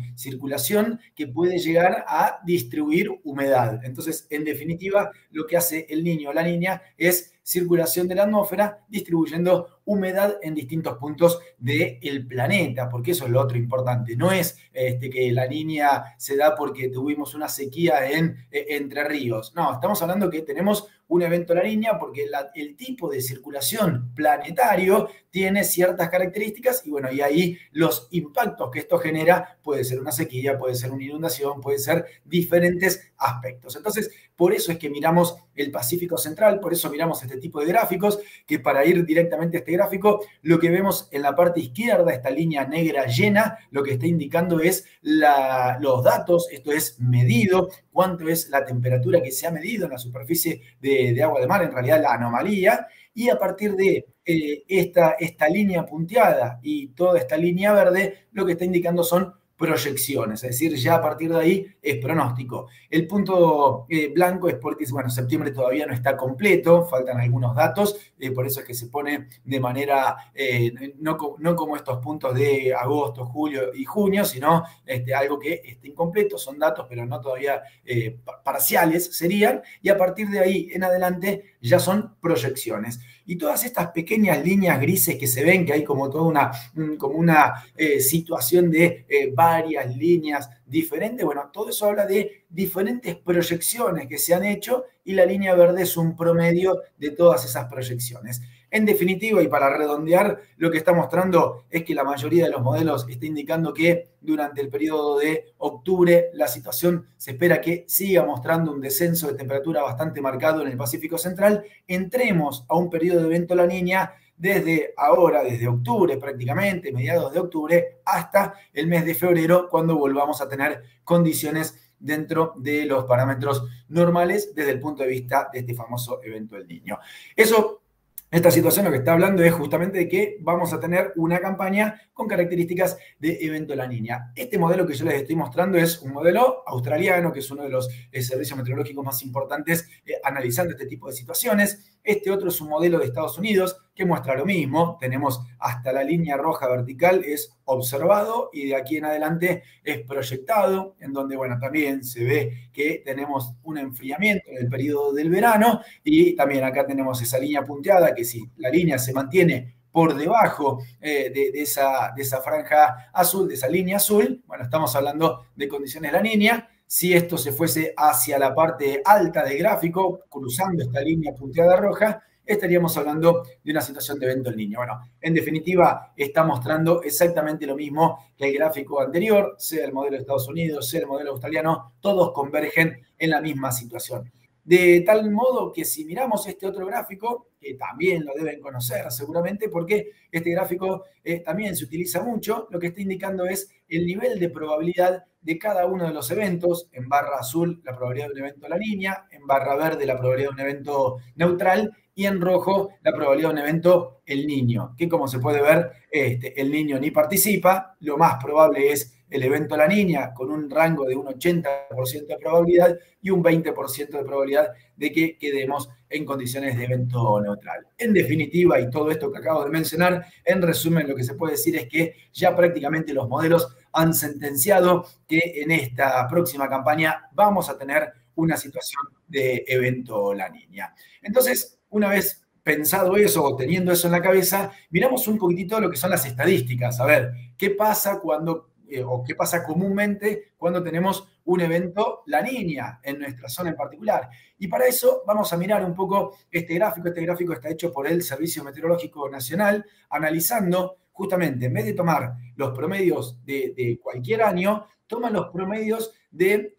que puede llegar a distribuir humedad. Entonces, en definitiva, lo que hace El Niño o La Niña es circulación de la atmósfera distribuyendo humedad en distintos puntos del planeta, porque eso es lo otro importante. No es que La Niña se da porque tuvimos una sequía en Entre Ríos. No, estamos hablando que tenemos un evento La Niña porque el tipo de circulación planetario tiene ciertas características, y bueno, y ahí los impactos que esto genera puede ser una sequía, puede ser una inundación, puede ser diferentes aspectos. Entonces, por eso es que miramos el Pacífico Central, por eso miramos este tipo de gráficos, que para ir directamente a este gráfico, lo que vemos en la parte izquierda, esta línea negra llena, lo que está indicando es los datos, esto es medido, cuánto es la temperatura que se ha medido en la superficie de agua de mar, en realidad la anomalía, y a partir de esta línea punteada y toda esta línea verde, lo que está indicando son proyecciones, es decir, ya a partir de ahí es pronóstico. El punto blanco es porque, bueno, septiembre todavía no está completo, faltan algunos datos, por eso es que se pone de manera, no como estos puntos de agosto, julio y junio, sino algo que esté incompleto, son datos, pero no todavía parciales serían, y a partir de ahí en adelante ya son proyecciones. Y todas estas pequeñas líneas grises que se ven, que hay como toda una situación de varias líneas diferentes, bueno, todo eso habla de diferentes proyecciones que se han hecho y la línea verde es un promedio de todas esas proyecciones. En definitiva, y para redondear, lo que está mostrando es que la mayoría de los modelos está indicando que durante el periodo de octubre la situación se espera que siga mostrando un descenso de temperatura bastante marcado en el Pacífico Central. Entremos a un periodo de evento La Niña desde ahora, desde octubre prácticamente, mediados de octubre, hasta el mes de febrero, cuando volvamos a tener condiciones dentro de los parámetros normales desde el punto de vista de este famoso evento El Niño. Esta situación lo que está hablando es justamente de que vamos a tener una campaña con características de evento La Niña. Este modelo que yo les estoy mostrando es un modelo australiano, que es uno de los servicios meteorológicos más importantes analizando este tipo de situaciones. Este otro es un modelo de Estados Unidos que muestra lo mismo. Tenemos hasta la línea roja vertical, es observado, y de aquí en adelante es proyectado, en donde, bueno, también se ve que tenemos un enfriamiento en el periodo del verano, y también acá tenemos esa línea punteada, que si la línea se mantiene por debajo de esa franja azul, de esa línea azul, bueno, estamos hablando de condiciones La Niña. Si esto se fuese hacia la parte alta del gráfico, cruzando esta línea punteada roja, estaríamos hablando de una situación de evento El Niño. Bueno, en definitiva, está mostrando exactamente lo mismo que el gráfico anterior, sea el modelo de Estados Unidos, sea el modelo australiano, todos convergen en la misma situación. De tal modo que si miramos este otro gráfico, que también lo deben conocer seguramente, porque este gráfico también se utiliza mucho, lo que está indicando es el nivel de probabilidad de cada uno de los eventos. En barra azul, la probabilidad de un evento La Niña, en barra verde, la probabilidad de un evento neutral, y en rojo, la probabilidad de un evento El Niño, que como se puede ver, El Niño ni participa. Lo más probable es el evento La Niña, con un rango de un 80% de probabilidad y un 20% de probabilidad de que quedemos en condiciones de evento neutral. En definitiva, y todo esto que acabo de mencionar, en resumen, lo que se puede decir es que ya prácticamente los modelos han sentenciado que en esta próxima campaña vamos a tener una situación de evento La Niña. Entonces, una vez pensado eso o teniendo eso en la cabeza, miramos un poquitito lo que son las estadísticas. A ver, ¿qué pasa qué pasa comúnmente cuando tenemos un evento La Niña en nuestra zona en particular? Y para eso vamos a mirar un poco este gráfico. Este gráfico está hecho por el Servicio Meteorológico Nacional, analizando justamente, en vez de tomar los promedios de cualquier año, toman los promedios de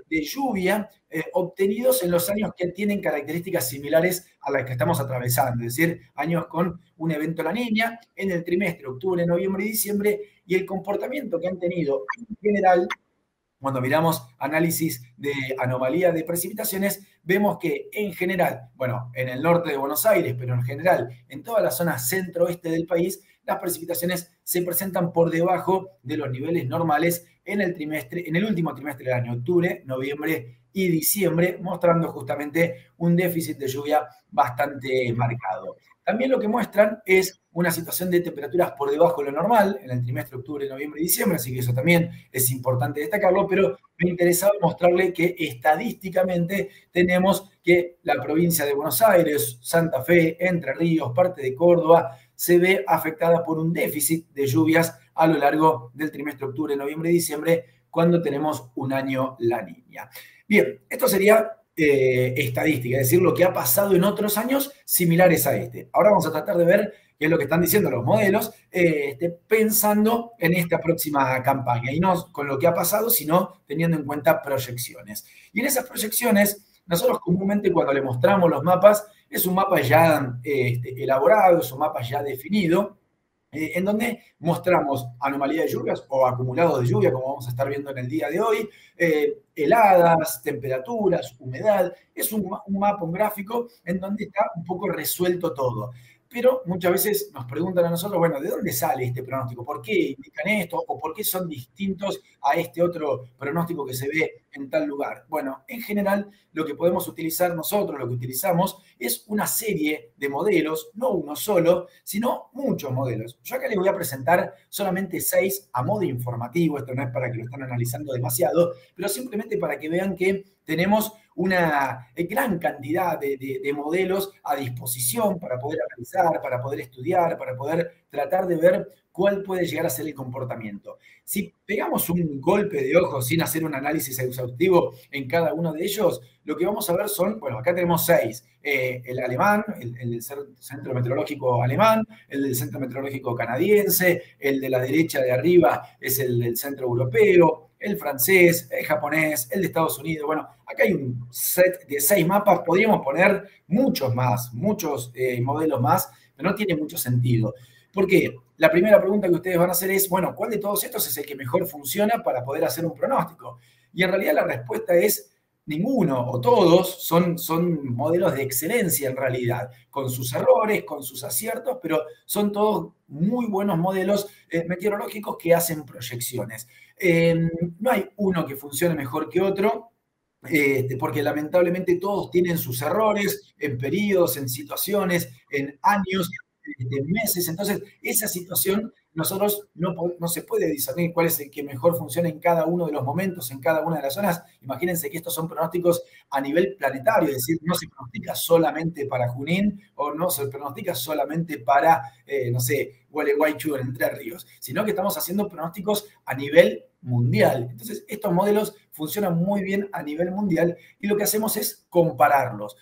lluvia obtenidos en los años que tienen características similares a las que estamos atravesando, es decir, años con un evento La Niña en el trimestre octubre, noviembre y diciembre, y el comportamiento que han tenido en general. Cuando miramos análisis de anomalía de precipitaciones, vemos que en general, bueno, en el norte de Buenos Aires, pero en general en toda la zona centro-oeste del país, las precipitaciones se presentan por debajo de los niveles normales en el último trimestre del año, octubre, noviembre y diciembre, mostrando justamente un déficit de lluvia bastante marcado. También lo que muestran es una situación de temperaturas por debajo de lo normal en el trimestre octubre, noviembre y diciembre, así que eso también es importante destacarlo, pero me interesaba mostrarle que estadísticamente tenemos que la provincia de Buenos Aires, Santa Fe, Entre Ríos, parte de Córdoba, se ve afectada por un déficit de lluvias a lo largo del trimestre octubre, noviembre y diciembre, cuando tenemos un año La Niña. Bien, esto sería estadística, es decir, lo que ha pasado en otros años similares a este. Ahora vamos a tratar de ver qué es lo que están diciendo los modelos, pensando en esta próxima campaña, y no con lo que ha pasado, sino teniendo en cuenta proyecciones. Y en esas proyecciones, nosotros comúnmente cuando le mostramos los mapas, es un mapa ya elaborado, es un mapa ya definido, en donde mostramos anomalía de lluvias o acumulados de lluvia, como vamos a estar viendo en el día de hoy, heladas, temperaturas, humedad. Es un mapa, un gráfico en donde está un poco resuelto todo. pero muchas veces nos preguntan a nosotros, bueno, ¿de dónde sale este pronóstico? ¿Por qué indican esto? ¿O por qué son distintos a este otro pronóstico que se ve en tal lugar? Bueno, en general, lo que podemos utilizar nosotros, lo que utilizamos, es una serie de modelos, no uno solo, sino muchos modelos. Yo acá les voy a presentar solamente 6 a modo informativo, esto no es para que lo estén analizando demasiado, pero simplemente para que vean que tenemos una gran cantidad de modelos a disposición para poder analizar, para poder estudiar, para poder tratar de ver cuál puede llegar a ser el comportamiento. Si pegamos un golpe de ojo sin hacer un análisis exhaustivo en cada uno de ellos, lo que vamos a ver son, bueno, acá tenemos 6. El alemán, el Centro Meteorológico alemán, el del Centro Meteorológico canadiense, el de la derecha de arriba es el del Centro Europeo, el francés, el japonés, el de Estados Unidos. Bueno, acá hay un set de 6 mapas, podríamos poner muchos más, muchos modelos más, pero no tiene mucho sentido. ¿Por qué? La primera pregunta que ustedes van a hacer es, bueno, ¿cuál de todos estos es el que mejor funciona para poder hacer un pronóstico? Y en realidad la respuesta es ninguno o todos son modelos de excelencia en realidad, con sus errores, con sus aciertos, pero son todos muy buenos modelos meteorológicos que hacen proyecciones. No hay uno que funcione mejor que otro, porque lamentablemente todos tienen sus errores en periodos, en situaciones, en años, en meses. Entonces, esa situación nosotros no se puede discernir cuál es el que mejor funciona en cada uno de los momentos, en cada una de las zonas. Imagínense que estos son pronósticos a nivel planetario, es decir, no se pronostica solamente para Junín o no se pronostica solamente para, no sé, Gualeguaychú en Entre Ríos, sino que estamos haciendo pronósticos a nivel mundial. Entonces, estos modelos funcionan muy bien a nivel mundial y lo que hacemos es compararlos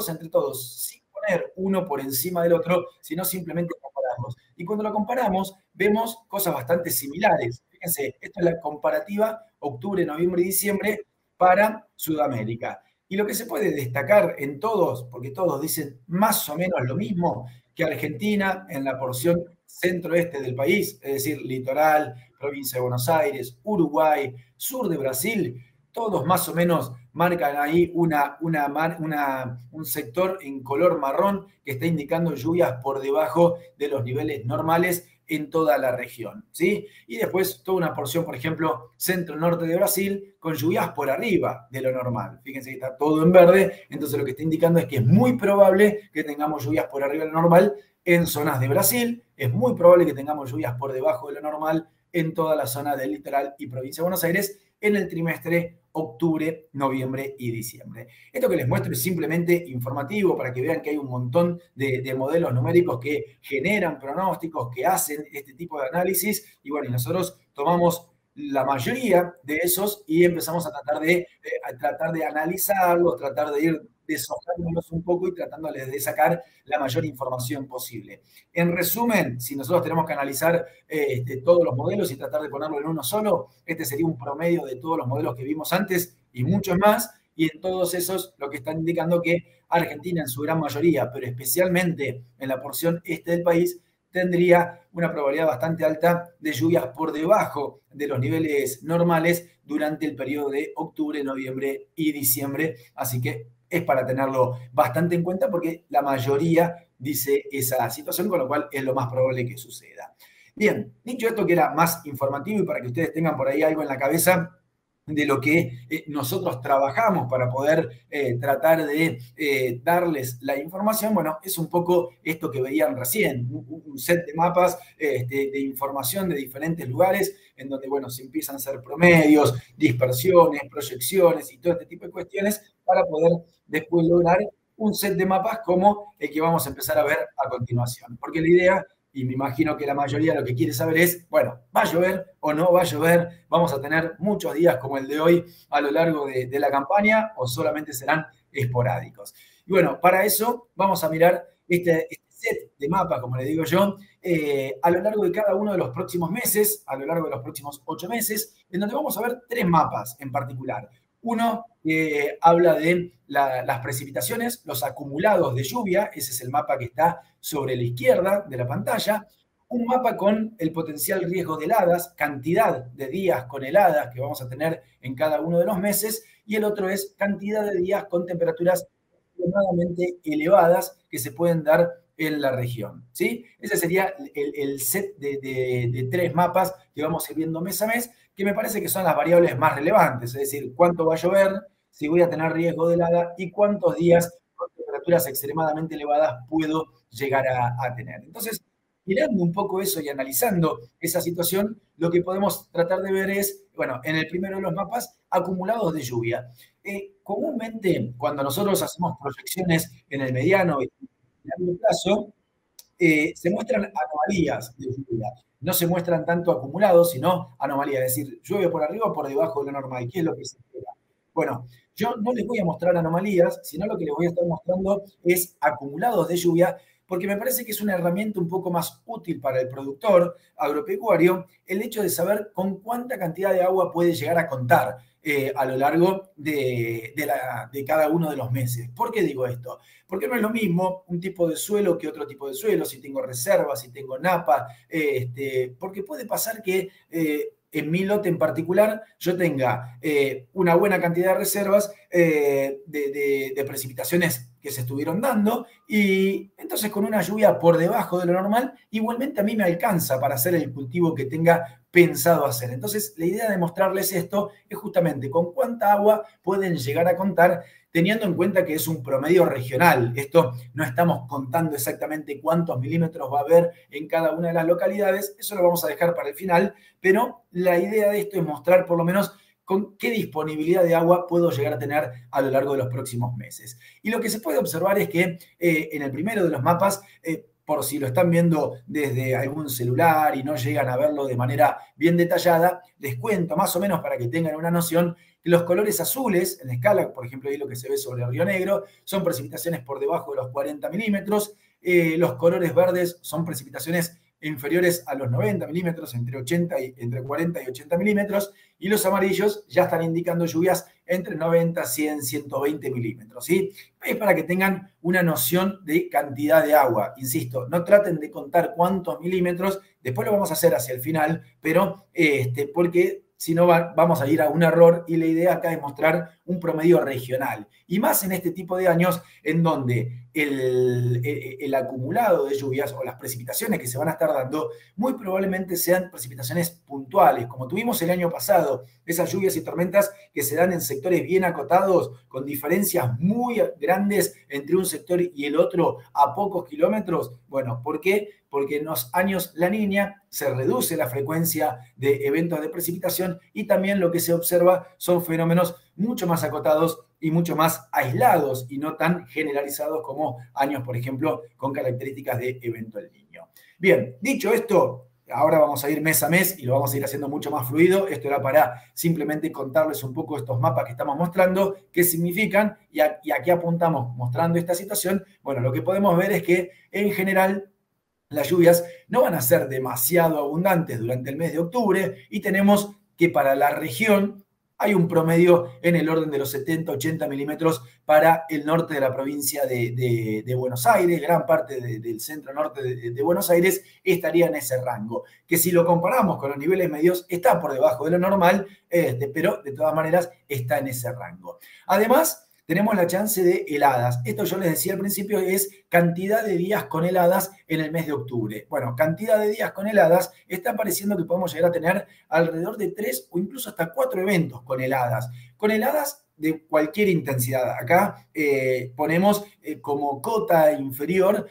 entre todos, sin poner uno por encima del otro, sino simplemente compararlos. Y cuando lo comparamos, vemos cosas bastante similares. Fíjense, esto es la comparativa octubre, noviembre y diciembre para Sudamérica. Y lo que se puede destacar en todos, porque todos dicen más o menos lo mismo, que Argentina en la porción centro-este del país, es decir, litoral, provincia de Buenos Aires, Uruguay, sur de Brasil, todos más o menos marcan ahí un sector en color marrón que está indicando lluvias por debajo de los niveles normales en toda la región, ¿sí? Y después toda una porción, por ejemplo, centro-norte de Brasil, con lluvias por arriba de lo normal. Fíjense que está todo en verde, entonces lo que está indicando es que es muy probable que tengamos lluvias por arriba de lo normal en zonas de Brasil, es muy probable que tengamos lluvias por debajo de lo normal en toda la zona del litoral y provincia de Buenos Aires en el trimestre octubre, noviembre y diciembre. Esto que les muestro es simplemente informativo para que vean que hay un montón de modelos numéricos que generan pronósticos, que hacen este tipo de análisis y bueno, y nosotros tomamos la mayoría de esos y empezamos a tratar de analizarlos, tratar de ir deshojándolos un poco y tratándoles de sacar la mayor información posible. En resumen, si nosotros tenemos que analizar todos los modelos y tratar de ponerlo en uno solo, este sería un promedio de todos los modelos que vimos antes y muchos más, y en todos esos lo que están indicando que Argentina en su gran mayoría, pero especialmente en la porción este del país, tendría una probabilidad bastante alta de lluvias por debajo de los niveles normales durante el periodo de octubre, noviembre y diciembre. Así que es para tenerlo bastante en cuenta porque la mayoría dice esa situación, con lo cual es lo más probable que suceda. Bien, dicho esto que era más informativo y para que ustedes tengan por ahí algo en la cabeza de lo que nosotros trabajamos para poder tratar de darles la información, bueno, es un poco esto que veían recién, un set de mapas de información de diferentes lugares, en donde, bueno, se empiezan a hacer promedios, dispersiones, proyecciones y todo este tipo de cuestiones para poder después lograr un set de mapas como el que vamos a empezar a ver a continuación. Porque la idea, y me imagino que la mayoría lo que quiere saber es, bueno, ¿va a llover o no va a llover? ¿Vamos a tener muchos días como el de hoy a lo largo de la campaña o solamente serán esporádicos? Y bueno, para eso vamos a mirar este set de mapas, como le digo yo, a lo largo de cada uno de los próximos meses, a lo largo de los próximos 8 meses, en donde vamos a ver 3 mapas en particular. Uno que habla de las precipitaciones, los acumulados de lluvia, ese es el mapa que está sobre la izquierda de la pantalla. Un mapa con el potencial riesgo de heladas, cantidad de días con heladas que vamos a tener en cada uno de los meses. Y el otro es cantidad de días con temperaturas extremadamente elevadas que se pueden dar en la región, ¿sí? Ese sería el set de 3 mapas que vamos a ir viendo mes a mes, que me parece que son las variables más relevantes, es decir, cuánto va a llover, si voy a tener riesgo de helada y cuántos días con temperaturas extremadamente elevadas puedo llegar a tener. Entonces, mirando un poco eso y analizando esa situación, lo que podemos tratar de ver es, bueno, en el primero de los mapas, acumulados de lluvia. Comúnmente, cuando nosotros hacemos proyecciones en el mediano y largo plazo, se muestran anomalías de lluvia. No se muestran tanto acumulados, sino anomalías, es decir, llueve por arriba o por debajo de lo normal. ¿Qué es lo que se espera? Bueno, yo no les voy a mostrar anomalías, sino lo que les voy a estar mostrando es acumulados de lluvia, porque me parece que es una herramienta un poco más útil para el productor agropecuario el hecho de saber con cuánta cantidad de agua puede llegar a contar a lo largo de cada uno de los meses. ¿Por qué digo esto? Porque no es lo mismo un tipo de suelo que otro tipo de suelo, si tengo reservas, si tengo napa, porque puede pasar que en mi lote en particular yo tenga una buena cantidad de reservas de precipitaciones que se estuvieron dando y entonces con una lluvia por debajo de lo normal, igualmente a mí me alcanza para hacer el cultivo que tenga pensado hacer. Entonces la idea de mostrarles esto es justamente con cuánta agua pueden llegar a contar, teniendo en cuenta que es un promedio regional. Esto no estamos contando exactamente cuántos milímetros va a haber en cada una de las localidades, eso lo vamos a dejar para el final, pero la idea de esto es mostrar por lo menos con qué disponibilidad de agua puedo llegar a tener a lo largo de los próximos meses. Y lo que se puede observar es que en el primero de los mapas, por si lo están viendo desde algún celular y no llegan a verlo de manera bien detallada, les cuento más o menos para que tengan una noción que los colores azules, en la escala, por ejemplo, ahí lo que se ve sobre Río Negro, son precipitaciones por debajo de los 40 milímetros, los colores verdes son precipitaciones inferiores a los 90 milímetros, entre 40 y 80 milímetros, y los amarillos ya están indicando lluvias entre 90, 100, 120 milímetros, ¿sí? Es para que tengan una noción de cantidad de agua. Insisto, no traten de contar cuántos milímetros, después lo vamos a hacer hacia el final, pero porque si no vamos a ir a un error y la idea acá es mostrar un promedio regional. Y más en este tipo de años en donde el acumulado de lluvias o las precipitaciones que se van a estar dando muy probablemente sean precipitaciones puntuales, como tuvimos el año pasado, esas lluvias y tormentas que se dan en sectores bien acotados, con diferencias muy grandes entre un sector y el otro a pocos kilómetros. Bueno, ¿por qué? Porque en los años La Niña se reduce la frecuencia de eventos de precipitación y también lo que se observa son fenómenos mucho más acotados y mucho más aislados y no tan generalizados como años, por ejemplo, con características de evento El Niño. Bien, dicho esto, ahora vamos a ir mes a mes y lo vamos a ir haciendo mucho más fluido. Esto era para simplemente contarles un poco estos mapas que estamos mostrando, qué significan y a qué apuntamos mostrando esta situación. Bueno, lo que podemos ver es que en general las lluvias no van a ser demasiado abundantes durante el mes de octubre y tenemos que para la región hay un promedio en el orden de los 70, 80 milímetros para el norte de la provincia de Buenos Aires, gran parte del centro norte de Buenos Aires estaría en ese rango, que si lo comparamos con los niveles medios está por debajo de lo normal, pero de todas maneras está en ese rango. Además, tenemos la chance de heladas. Esto yo les decía al principio es cantidad de días con heladas en el mes de octubre. Bueno, cantidad de días con heladas, está pareciendo que podemos llegar a tener alrededor de 3 o incluso hasta 4 eventos con heladas. Con heladas de cualquier intensidad. Acá ponemos como cota inferior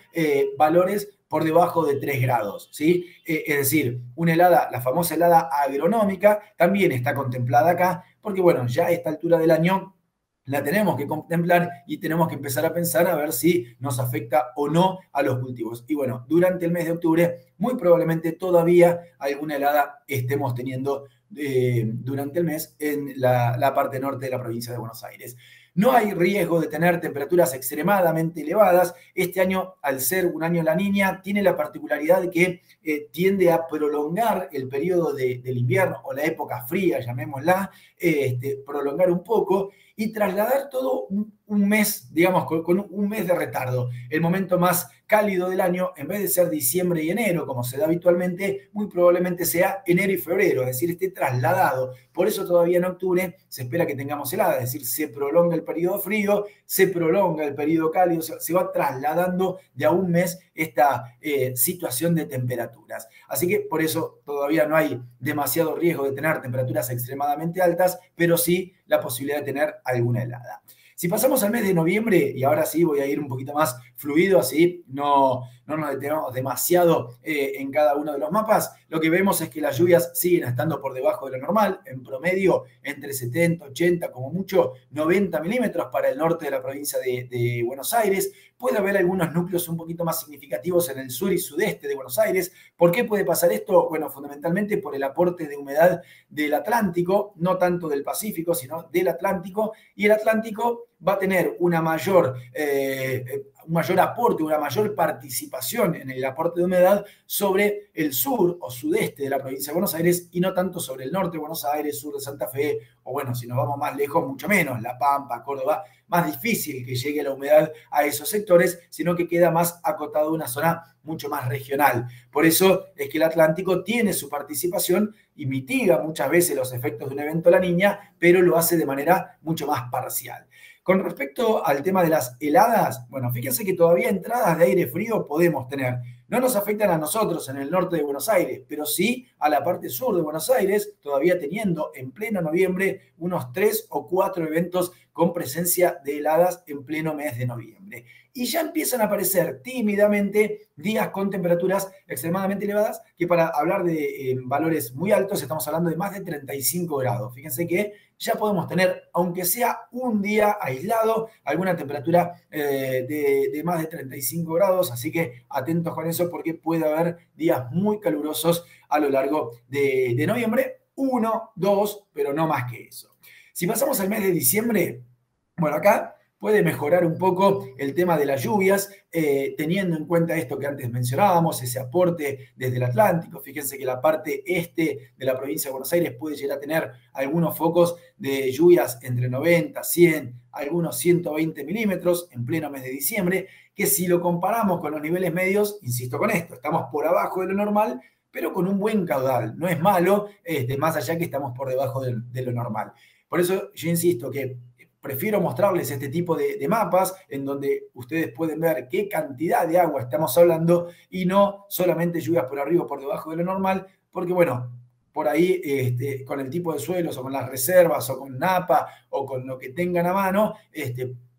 valores por debajo de 3 grados, ¿sí? Es decir, una helada, la famosa helada agronómica, también está contemplada acá, porque bueno, ya a esta altura del año la tenemos que contemplar y tenemos que empezar a pensar a ver si nos afecta o no a los cultivos. Y bueno, durante el mes de octubre, muy probablemente todavía alguna helada estemos teniendo durante el mes en la parte norte de la provincia de Buenos Aires. No hay riesgo de tener temperaturas extremadamente elevadas. Este año, al ser un año La Niña, tiene la particularidad de que tiende a prolongar el periodo del invierno o la época fría, llamémosla, prolongar un poco y trasladar todo un mes, digamos, con un mes de retardo. El momento más cálido del año, en vez de ser diciembre y enero, como se da habitualmente, muy probablemente sea enero y febrero, es decir, esté trasladado. Por eso todavía en octubre se espera que tengamos helada, es decir, se prolonga el periodo frío, se prolonga el periodo cálido, se va trasladando de a un mes esta situación de temperaturas. Así que por eso todavía no hay demasiado riesgo de tener temperaturas extremadamente altas, pero sí la posibilidad de tener alguna helada. Si pasamos al mes de noviembre, y ahora sí voy a ir un poquito más fluido, así no nos detenemos demasiado en cada uno de los mapas, lo que vemos es que las lluvias siguen estando por debajo de lo normal, en promedio entre 70, 80, como mucho 90 milímetros para el norte de la provincia de Buenos Aires. Puede haber algunos núcleos un poquito más significativos en el sur y sudeste de Buenos Aires. ¿Por qué puede pasar esto? Bueno, fundamentalmente por el aporte de humedad del Atlántico, no tanto del Pacífico, sino del Atlántico, y el Atlántico va a tener un mayor aporte, una mayor participación en el aporte de humedad sobre el sur o sudeste de la provincia de Buenos Aires y no tanto sobre el norte de Buenos Aires, sur de Santa Fe, o bueno, si nos vamos más lejos, mucho menos, La Pampa, Córdoba, más difícil que llegue la humedad a esos sectores, sino que queda más acotado una zona mucho más regional. Por eso es que el Atlántico tiene su participación y mitiga muchas veces los efectos de un evento La Niña, pero lo hace de manera mucho más parcial. Con respecto al tema de las heladas, bueno, fíjense que todavía entradas de aire frío podemos tener. No nos afectan a nosotros en el norte de Buenos Aires, pero sí a la parte sur de Buenos Aires, todavía teniendo en pleno noviembre unos 3 o 4 eventos con presencia de heladas en pleno mes de noviembre. Y ya empiezan a aparecer tímidamente días con temperaturas extremadamente elevadas, que para hablar de valores muy altos estamos hablando de más de 35 grados. Fíjense que ya podemos tener, aunque sea un día aislado, alguna temperatura de más de 35 grados, así que atentos con eso porque puede haber días muy calurosos a lo largo de noviembre, 1, 2, pero no más que eso. Si pasamos al mes de diciembre, bueno, acá puede mejorar un poco el tema de las lluvias, teniendo en cuenta esto que antes mencionábamos, ese aporte desde el Atlántico. Fíjense que la parte este de la provincia de Buenos Aires puede llegar a tener algunos focos de lluvias entre 90, 100, algunos 120 milímetros en pleno mes de diciembre, que si lo comparamos con los niveles medios, insisto con esto, estamos por abajo de lo normal, pero con un buen caudal. No es malo, más allá que estamos por debajo de lo normal. Por eso yo insisto que prefiero mostrarles este tipo de mapas en donde ustedes pueden ver qué cantidad de agua estamos hablando y no solamente lluvias por arriba o por debajo de lo normal, porque bueno, por ahí con el tipo de suelos o con las reservas o con napa o con lo que tengan a mano,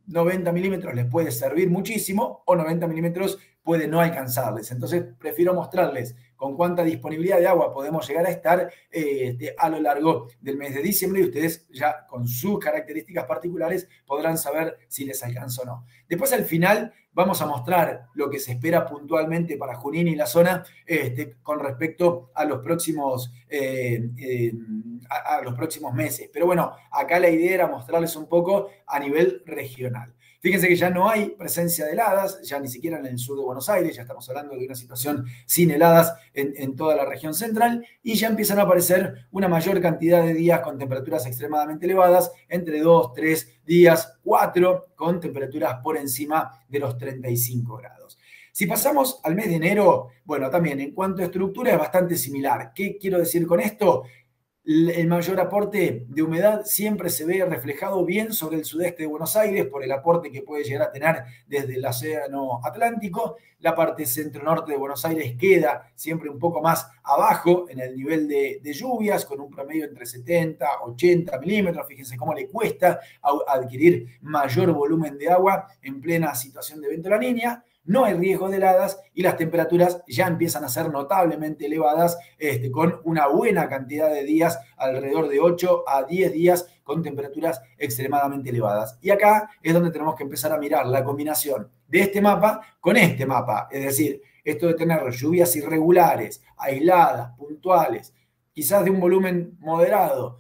90 milímetros les puede servir muchísimo o 90 milímetros puede no alcanzarles. Entonces prefiero mostrarles con cuánta disponibilidad de agua podemos llegar a estar a lo largo del mes de diciembre y ustedes ya con sus características particulares podrán saber si les alcanza o no. Después al final vamos a mostrar lo que se espera puntualmente para Junín y la zona con respecto a los próximos meses. Pero bueno, acá la idea era mostrarles un poco a nivel regional. Fíjense que ya no hay presencia de heladas, ya ni siquiera en el sur de Buenos Aires, ya estamos hablando de una situación sin heladas en toda la región central, y ya empiezan a aparecer una mayor cantidad de días con temperaturas extremadamente elevadas, entre 2, 3 días, 4, con temperaturas por encima de los 35 grados. Si pasamos al mes de enero, bueno, también en cuanto a estructura es bastante similar. ¿Qué quiero decir con esto? El mayor aporte de humedad siempre se ve reflejado bien sobre el sudeste de Buenos Aires por el aporte que puede llegar a tener desde el océano Atlántico. La parte centro-norte de Buenos Aires queda siempre un poco más abajo en el nivel de lluvias, con un promedio entre 70, 80 milímetros. Fíjense cómo le cuesta adquirir mayor volumen de agua en plena situación de evento La Niña. No hay riesgo de heladas y las temperaturas ya empiezan a ser notablemente elevadas con una buena cantidad de días, alrededor de 8 a 10 días con temperaturas extremadamente elevadas. Y acá es donde tenemos que empezar a mirar la combinación de este mapa con este mapa. Es decir, esto de tener lluvias irregulares, aisladas, puntuales, quizás de un volumen moderado,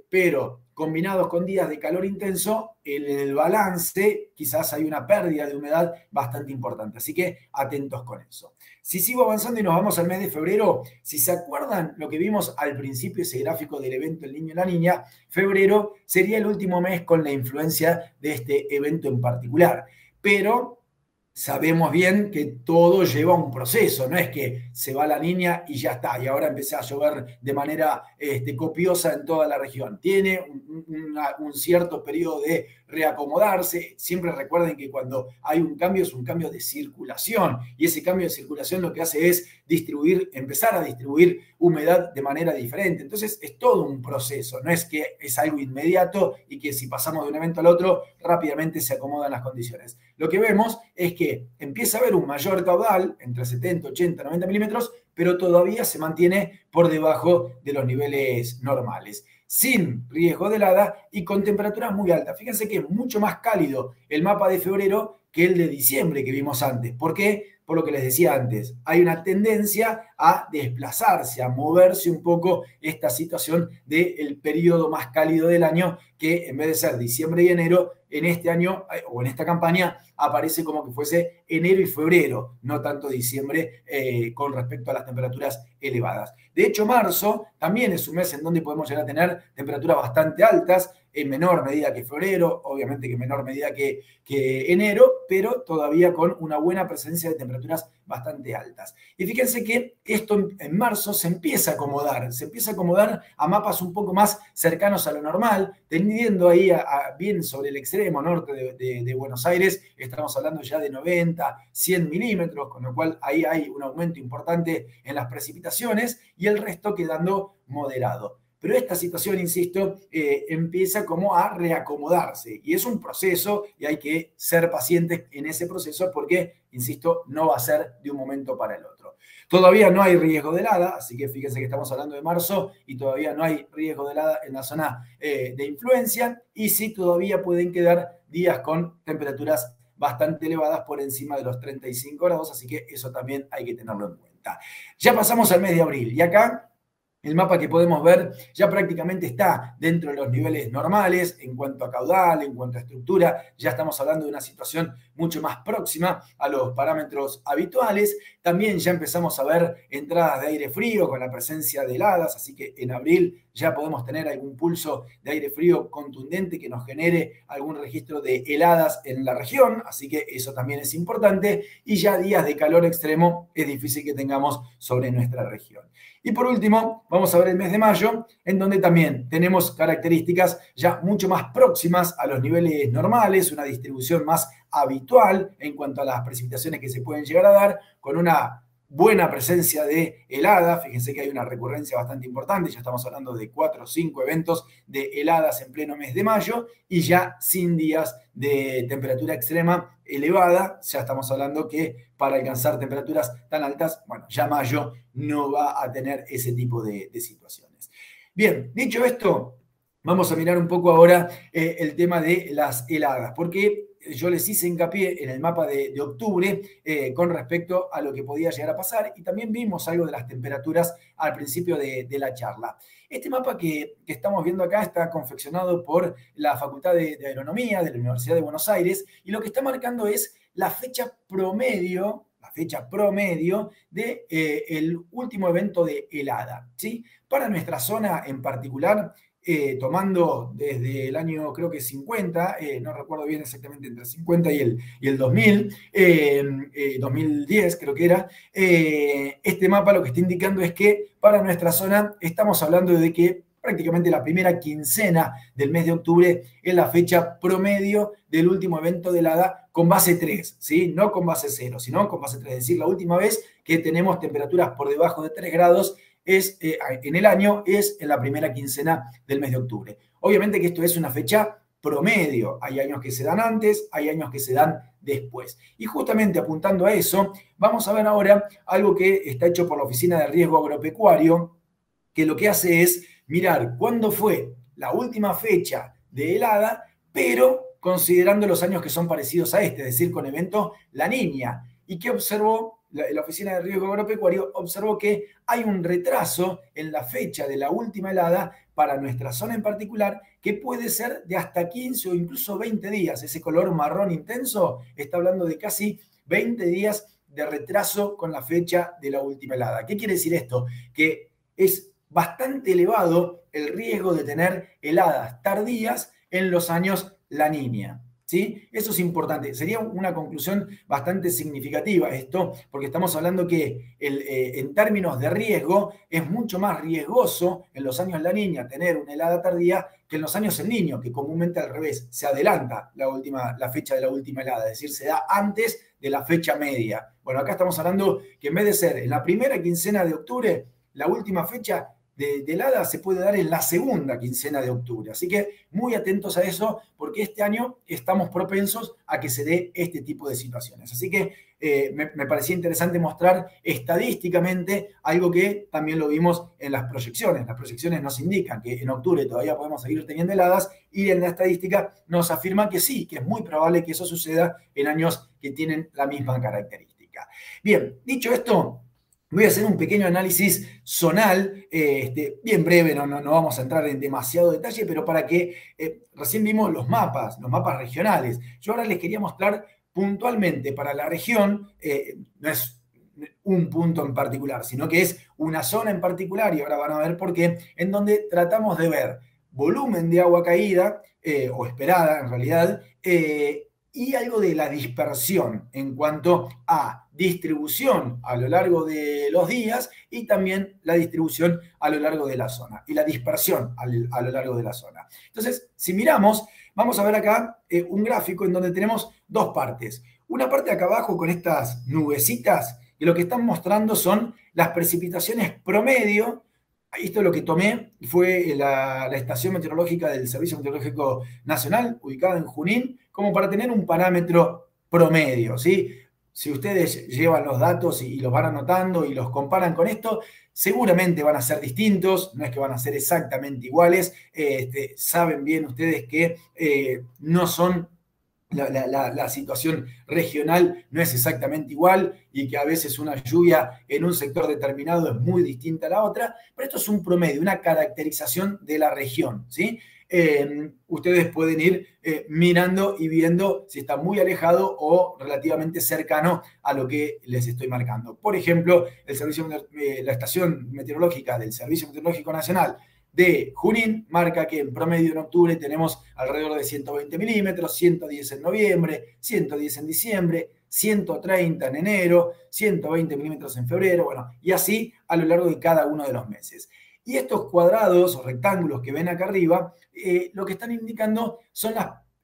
pero combinados con días de calor intenso, en el balance quizás hay una pérdida de humedad bastante importante. Así que atentos con eso. Si sigo avanzando y nos vamos al mes de febrero, si se acuerdan lo que vimos al principio, ese gráfico del evento El Niño y la Niña, febrero sería el último mes con la influencia de este evento en particular. Pero sabemos bien que todo lleva un proceso, no es que se va la niña y ya está, y ahora empieza a llover de manera copiosa en toda la región. Tiene un cierto periodo de reacomodarse. Siempre recuerden que cuando hay un cambio es un cambio de circulación, y ese cambio de circulación lo que hace es empezar a distribuir humedad de manera diferente. Entonces es todo un proceso, no es que es algo inmediato y que si pasamos de un evento al otro rápidamente se acomodan las condiciones. Lo que vemos es que empieza a haber un mayor caudal, entre 70, 80, 90 milímetros, pero todavía se mantiene por debajo de los niveles normales, sin riesgo de helada y con temperaturas muy altas. Fíjense que es mucho más cálido el mapa de febrero que el de diciembre que vimos antes. ¿Por qué? Por lo que les decía antes, hay una tendencia a desplazarse, a moverse un poco esta situación del periodo más cálido del año, que en vez de ser diciembre y enero, en este año o en esta campaña aparece como que fuese enero y febrero, no tanto diciembre con respecto a las temperaturas elevadas. De hecho, marzo también es un mes en donde podemos llegar a tener temperaturas bastante altas, en menor medida que febrero, obviamente que en menor medida que enero, pero todavía con una buena presencia de temperaturas bastante altas. Y fíjense que esto en marzo se empieza a acomodar a mapas un poco más cercanos a lo normal, tendiendo ahí bien sobre el extremo norte de Buenos Aires, estamos hablando ya de 90, 100 milímetros, con lo cual ahí hay un aumento importante en las precipitaciones y el resto quedando moderado. Pero esta situación, insisto, empieza como a reacomodarse y es un proceso y hay que ser pacientes en ese proceso porque, insisto, no va a ser de un momento para el otro. Todavía no hay riesgo de helada, así que fíjense que estamos hablando de marzo y todavía no hay riesgo de helada en la zona de influencia y sí todavía pueden quedar días con temperaturas bastante elevadas por encima de los 35 grados, así que eso también hay que tenerlo en cuenta. Ya pasamos al mes de abril y acá el mapa que podemos ver ya prácticamente está dentro de los niveles normales en cuanto a caudal, en cuanto a estructura. Ya estamos hablando de una situación mucho más próxima a los parámetros habituales. También ya empezamos a ver entradas de aire frío con la presencia de heladas, así que en abril ya podemos tener algún pulso de aire frío contundente que nos genere algún registro de heladas en la región, así que eso también es importante. Y ya días de calor extremo es difícil que tengamos sobre nuestra región. Y por último, vamos a ver el mes de mayo, en donde también tenemos características ya mucho más próximas a los niveles normales, una distribución más habitual en cuanto a las precipitaciones que se pueden llegar a dar, con una buena presencia de helada. Fíjense que hay una recurrencia bastante importante, ya estamos hablando de 4 o 5 eventos de heladas en pleno mes de mayo y ya sin días de temperatura extrema elevada. Ya estamos hablando que para alcanzar temperaturas tan altas, bueno, ya mayo no va a tener ese tipo de situaciones. Bien, dicho esto, vamos a mirar un poco ahora el tema de las heladas, porque yo les hice hincapié en el mapa de octubre con respecto a lo que podía llegar a pasar y también vimos algo de las temperaturas al principio de la charla. Este mapa que estamos viendo acá está confeccionado por la Facultad de Agronomía de la Universidad de Buenos Aires y lo que está marcando es la fecha promedio del último evento de helada, ¿sí? Para nuestra zona en particular, tomando desde el año creo que 50, no recuerdo bien exactamente, entre el 50 y el 2000, 2010 creo que era, este mapa lo que está indicando es que para nuestra zona estamos hablando de que prácticamente la primera quincena del mes de octubre es la fecha promedio del último evento de helada con base 3, ¿sí? No con base 0, sino con base 3, es decir, la última vez que tenemos temperaturas por debajo de 3 grados en el año es en la primera quincena del mes de octubre. Obviamente que esto es una fecha promedio. Hay años que se dan antes, hay años que se dan después. Y justamente apuntando a eso, vamos a ver ahora algo que está hecho por la Oficina de Riesgo Agropecuario, que lo que hace es mirar cuándo fue la última fecha de helada, pero considerando los años que son parecidos a este, es decir, con evento La Niña. ¿Y qué observó la Oficina de Riesgo Agropecuario observó que hay un retraso en la fecha de la última helada para nuestra zona en particular, que puede ser de hasta 15 o incluso 20 días. Ese color marrón intenso está hablando de casi 20 días de retraso con la fecha de la última helada. ¿Qué quiere decir esto? Que es bastante elevado el riesgo de tener heladas tardías en los años La Niña. ¿Sí? Eso es importante. Sería una conclusión bastante significativa esto, porque estamos hablando que en términos de riesgo es mucho más riesgoso en los años La Niña tener una helada tardía que en los años El Niño, que comúnmente al revés, se adelanta la fecha de la última helada, es decir, se da antes de la fecha media. Bueno, acá estamos hablando que en vez de ser en la primera quincena de octubre, la última fecha de helada se puede dar en la segunda quincena de octubre. Así que muy atentos a eso, porque este año estamos propensos a que se dé este tipo de situaciones. Así que me parecía interesante mostrar estadísticamente algo que también lo vimos en las proyecciones. Las proyecciones nos indican que en octubre todavía podemos seguir teniendo heladas, y en la estadística nos afirma que sí, que es muy probable que eso suceda en años que tienen la misma característica. Bien, dicho esto, voy a hacer un pequeño análisis zonal, bien breve, no vamos a entrar en demasiado detalle, pero para que recién vimos los mapas regionales. Yo ahora les quería mostrar puntualmente para la región, no es un punto en particular, sino que es una zona en particular, y ahora van a ver por qué, en donde tratamos de ver volumen de agua caída, o esperada en realidad, y algo de la dispersión en cuanto a distribución a lo largo de los días, y también la distribución a lo largo de la zona y la dispersión a lo largo de la zona. Entonces, si miramos, vamos a ver acá un gráfico en donde tenemos dos partes. Una parte acá abajo con estas nubecitas, que lo que están mostrando son las precipitaciones promedio. Esto lo que tomé fue la estación meteorológica del Servicio Meteorológico Nacional, ubicada en Junín, como para tener un parámetro promedio, ¿sí? Si ustedes llevan los datos y los van anotando y los comparan con esto, seguramente van a ser distintos, no es que van a ser exactamente iguales. Saben bien ustedes que no son... La situación regional no es exactamente igual, y que a veces una lluvia en un sector determinado es muy distinta a la otra, pero esto es un promedio, una caracterización de la región, ¿sí? Ustedes pueden ir mirando y viendo si está muy alejado o relativamente cercano a lo que les estoy marcando. Por ejemplo, la estación meteorológica del Servicio Meteorológico Nacional de Junín marca que en promedio en octubre tenemos alrededor de 120 milímetros, 110 en noviembre, 110 en diciembre, 130 en enero, 120 milímetros en febrero, bueno, y así a lo largo de cada uno de los meses. Y estos cuadrados o rectángulos que ven acá arriba, lo que están indicando son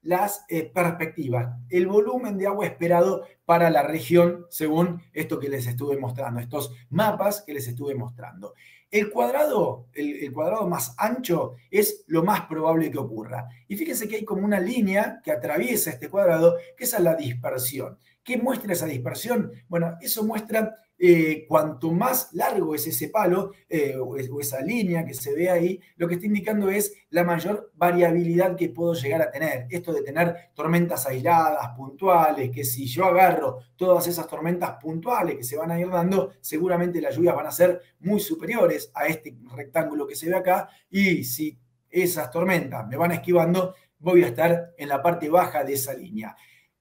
las perspectivas, el volumen de agua esperado para la región, según esto que les estuve mostrando, estos mapas que les estuve mostrando. El cuadrado más ancho es lo más probable que ocurra. Y fíjense que hay como una línea que atraviesa este cuadrado, que esa es la dispersión. ¿Qué muestra esa dispersión? Bueno, eso muestra cuanto más largo es ese palo o esa línea que se ve ahí, lo que está indicando es la mayor variabilidad que puedo llegar a tener. Esto de tener tormentas aisladas, puntuales, que si yo agarro todas esas tormentas puntuales que se van a ir dando, seguramente las lluvias van a ser muy superiores a este rectángulo que se ve acá, y si esas tormentas me van esquivando, voy a estar en la parte baja de esa línea.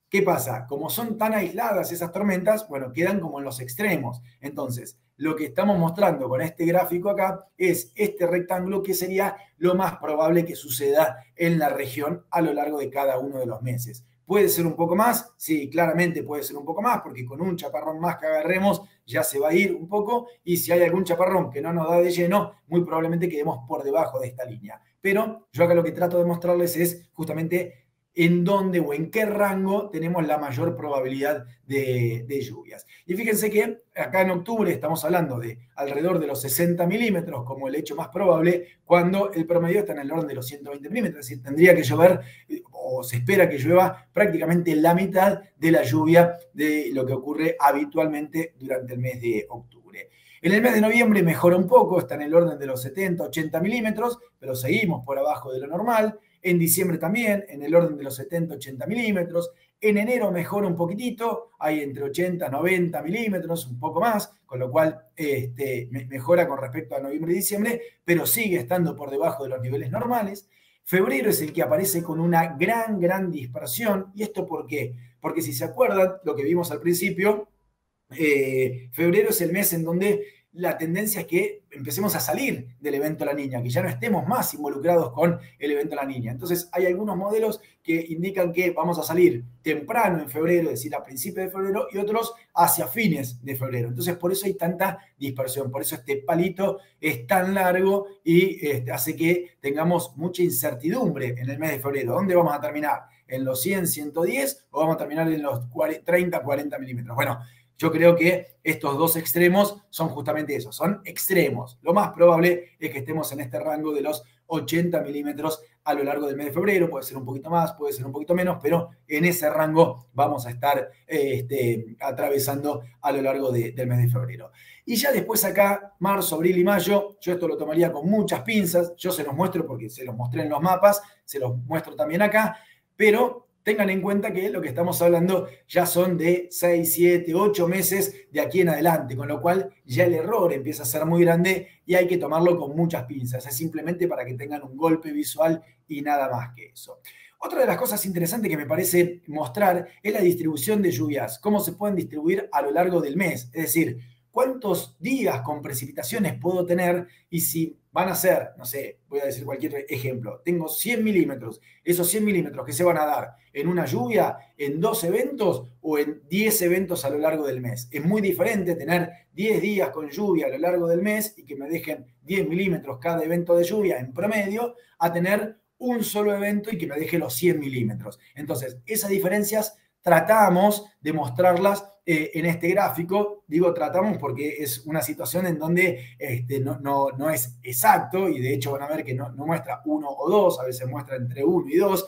¿Qué pasa? Como son tan aisladas esas tormentas, bueno, quedan como en los extremos. Entonces, lo que estamos mostrando con este gráfico acá es este rectángulo, que sería lo más probable que suceda en la región a lo largo de cada uno de los meses. ¿Puede ser un poco más? Sí, claramente puede ser un poco más, porque con un chaparrón más que agarremos ya se va a ir un poco, y si hay algún chaparrón que no nos da de lleno, muy probablemente quedemos por debajo de esta línea. Pero yo acá lo que trato de mostrarles es justamente en dónde o en qué rango tenemos la mayor probabilidad de lluvias. Y fíjense que acá en octubre estamos hablando de alrededor de los 60 milímetros como el hecho más probable, cuando el promedio está en el orden de los 120 milímetros. Es decir, tendría que llover, o se espera que llueva prácticamente la mitad de la lluvia de lo que ocurre habitualmente durante el mes de octubre. En el mes de noviembre mejora un poco, está en el orden de los 70, 80 milímetros, pero seguimos por abajo de lo normal. En diciembre también, en el orden de los 70, 80 milímetros. En enero mejora un poquitito, hay entre 80, 90 milímetros, un poco más, con lo cual mejora con respecto a noviembre y diciembre, pero sigue estando por debajo de los niveles normales. Febrero es el que aparece con una gran dispersión. ¿Y esto por qué? Porque si se acuerdan, lo que vimos al principio, febrero es el mes en donde la tendencia es que empecemos a salir del evento La Niña, que ya no estemos más involucrados con el evento La Niña. Entonces hay algunos modelos que indican que vamos a salir temprano en febrero, es decir, a principios de febrero, y otros hacia fines de febrero. Entonces por eso hay tanta dispersión, por eso este palito es tan largo y hace que tengamos mucha incertidumbre en el mes de febrero. ¿Dónde vamos a terminar? ¿En los 100, 110 o vamos a terminar en los 30, 40 milímetros? Bueno, yo creo que estos dos extremos son justamente eso, son extremos. Lo más probable es que estemos en este rango de los 80 milímetros a lo largo del mes de febrero. Puede ser un poquito más, puede ser un poquito menos, pero en ese rango vamos a estar atravesando a lo largo del mes de febrero. Y ya después acá, marzo, abril y mayo, yo esto lo tomaría con muchas pinzas. Yo se los muestro porque se los mostré en los mapas, se los muestro también acá, pero tengan en cuenta que lo que estamos hablando ya son de 6, 7, 8 meses de aquí en adelante, con lo cual ya el error empieza a ser muy grande y hay que tomarlo con muchas pinzas. Es simplemente para que tengan un golpe visual y nada más que eso. Otra de las cosas interesantes que me parece mostrar es la distribución de lluvias, cómo se pueden distribuir a lo largo del mes. Es decir, cuántos días con precipitaciones puedo tener y si van a ser, no sé, voy a decir cualquier ejemplo, tengo 100 milímetros, esos 100 milímetros que se van a dar en una lluvia, en 2 eventos o en 10 eventos a lo largo del mes. Es muy diferente tener 10 días con lluvia a lo largo del mes y que me dejen 10 milímetros cada evento de lluvia en promedio, a tener un solo evento y que me deje los 100 milímetros. Entonces, esas diferencias tratamos de mostrarlas en este gráfico. Digo tratamos porque es una situación en donde no es exacto y de hecho van a ver que no muestra 1 o 2, a veces muestra entre 1 y 2,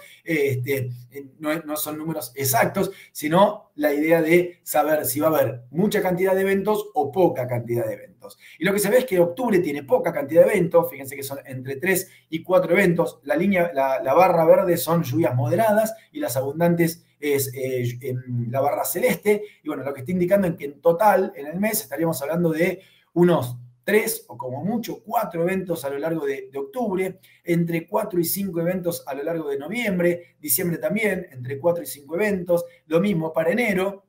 no son números exactos, sino la idea de saber si va a haber mucha cantidad de eventos o poca cantidad de eventos. Y lo que se ve es que octubre tiene poca cantidad de eventos, fíjense que son entre 3 y 4 eventos, la barra verde son lluvias moderadas y las abundantes es la barra celeste, y bueno, lo que está indicando es que en total, en el mes, estaríamos hablando de unos 3 o como mucho 4 eventos a lo largo de octubre, entre 4 y 5 eventos a lo largo de noviembre, diciembre también, entre 4 y 5 eventos, lo mismo para enero.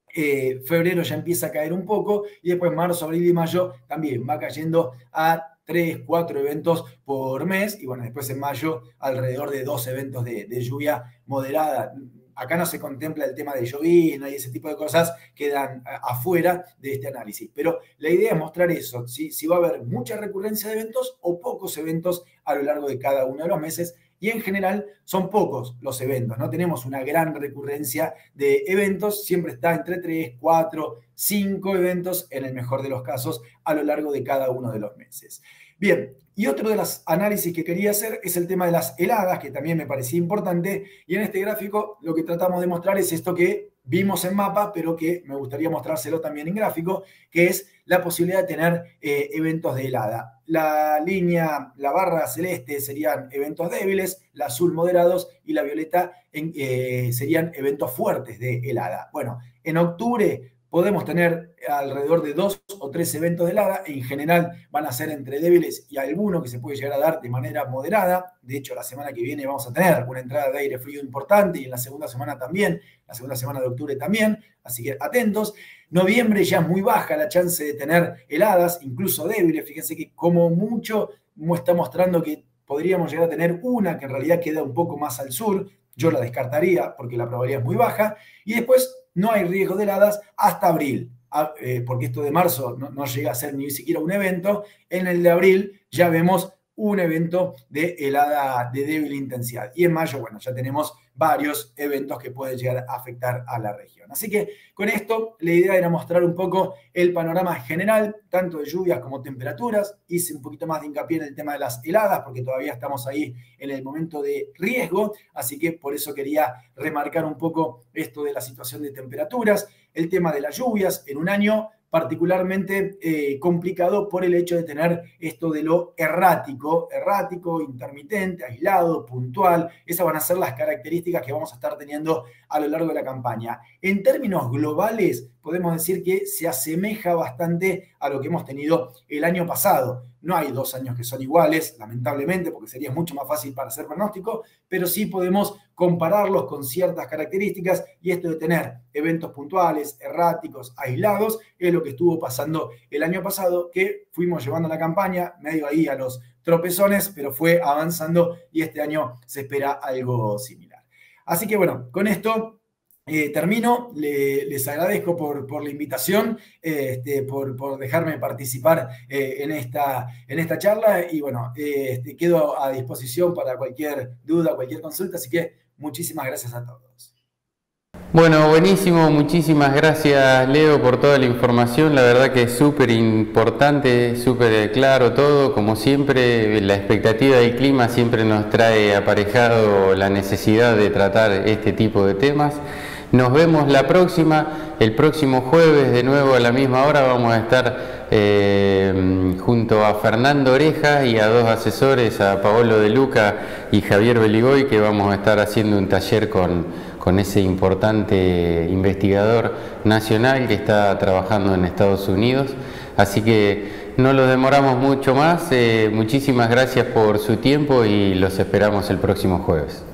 Febrero ya empieza a caer un poco y después marzo, abril y mayo también va cayendo a 3, 4 eventos por mes y bueno, después en mayo alrededor de 2 eventos de lluvia moderada. Acá no se contempla el tema de llovizna y ese tipo de cosas quedan afuera de este análisis. Pero la idea es mostrar eso, si va a haber mucha recurrencia de eventos o pocos eventos a lo largo de cada uno de los meses. Y en general son pocos los eventos, no tenemos una gran recurrencia de eventos, siempre está entre 3, 4, 5 eventos en el mejor de los casos a lo largo de cada uno de los meses. Bien, y otro de los análisis que quería hacer es el tema de las heladas, que también me parecía importante, y en este gráfico lo que tratamos de mostrar es esto que vimos en mapa, pero que me gustaría mostrárselo también en gráfico, que es la posibilidad de tener eventos de helada. La línea, la barra celeste serían eventos débiles, la azul moderados y la violeta serían eventos fuertes de helada. Bueno, en octubre podemos tener alrededor de 2 o 3 eventos de helada, en general van a ser entre débiles y alguno que se puede llegar a dar de manera moderada. De hecho, la semana que viene vamos a tener una entrada de aire frío importante y en la segunda semana también, la segunda semana de octubre también, así que atentos. Noviembre ya es muy baja la chance de tener heladas, incluso débiles. Fíjense que como mucho está mostrando que podríamos llegar a tener una que en realidad queda un poco más al sur. Yo la descartaría porque la probabilidad es muy baja. Y después no hay riesgo de heladas hasta abril, porque esto de marzo no llega a ser ni siquiera un evento. En el de abril ya vemos un evento de helada de débil intensidad. Y en mayo, bueno, ya tenemos varios eventos que pueden llegar a afectar a la región. Así que con esto la idea era mostrar un poco el panorama general, tanto de lluvias como temperaturas. Hice un poquito más de hincapié en el tema de las heladas, porque todavía estamos ahí en el momento de riesgo, así que por eso quería remarcar un poco esto de la situación de temperaturas. El tema de las lluvias en un año particularmente complicado por el hecho de tener esto de lo errático, intermitente, aislado, puntual. Esas van a ser las características que vamos a estar teniendo a lo largo de la campaña. En términos globales, podemos decir que se asemeja bastante a lo que hemos tenido el año pasado. No hay 2 años que son iguales, lamentablemente, porque sería mucho más fácil para hacer pronóstico, pero sí podemos compararlos con ciertas características, y esto de tener eventos puntuales, erráticos, aislados, es lo que estuvo pasando el año pasado, que fuimos llevando la campaña medio ahí a los tropezones, pero fue avanzando y este año se espera algo similar. Así que bueno, con esto termino. Les agradezco por la invitación, por dejarme participar en esta charla, y bueno, quedo a disposición para cualquier duda, cualquier consulta, así que muchísimas gracias a todos. Bueno, buenísimo, muchísimas gracias Leo por toda la información, la verdad que es súper importante, súper claro todo, como siempre la expectativa del clima siempre nos trae aparejado la necesidad de tratar este tipo de temas. Nos vemos la próxima, el próximo jueves de nuevo a la misma hora vamos a estar junto a Fernando Oreja y a 2 asesores, a Paolo De Luca y Javier Beligoy, que vamos a estar haciendo un taller con ese importante investigador nacional que está trabajando en Estados Unidos. Así que no lo demoramos mucho más. Muchísimas gracias por su tiempo y los esperamos el próximo jueves.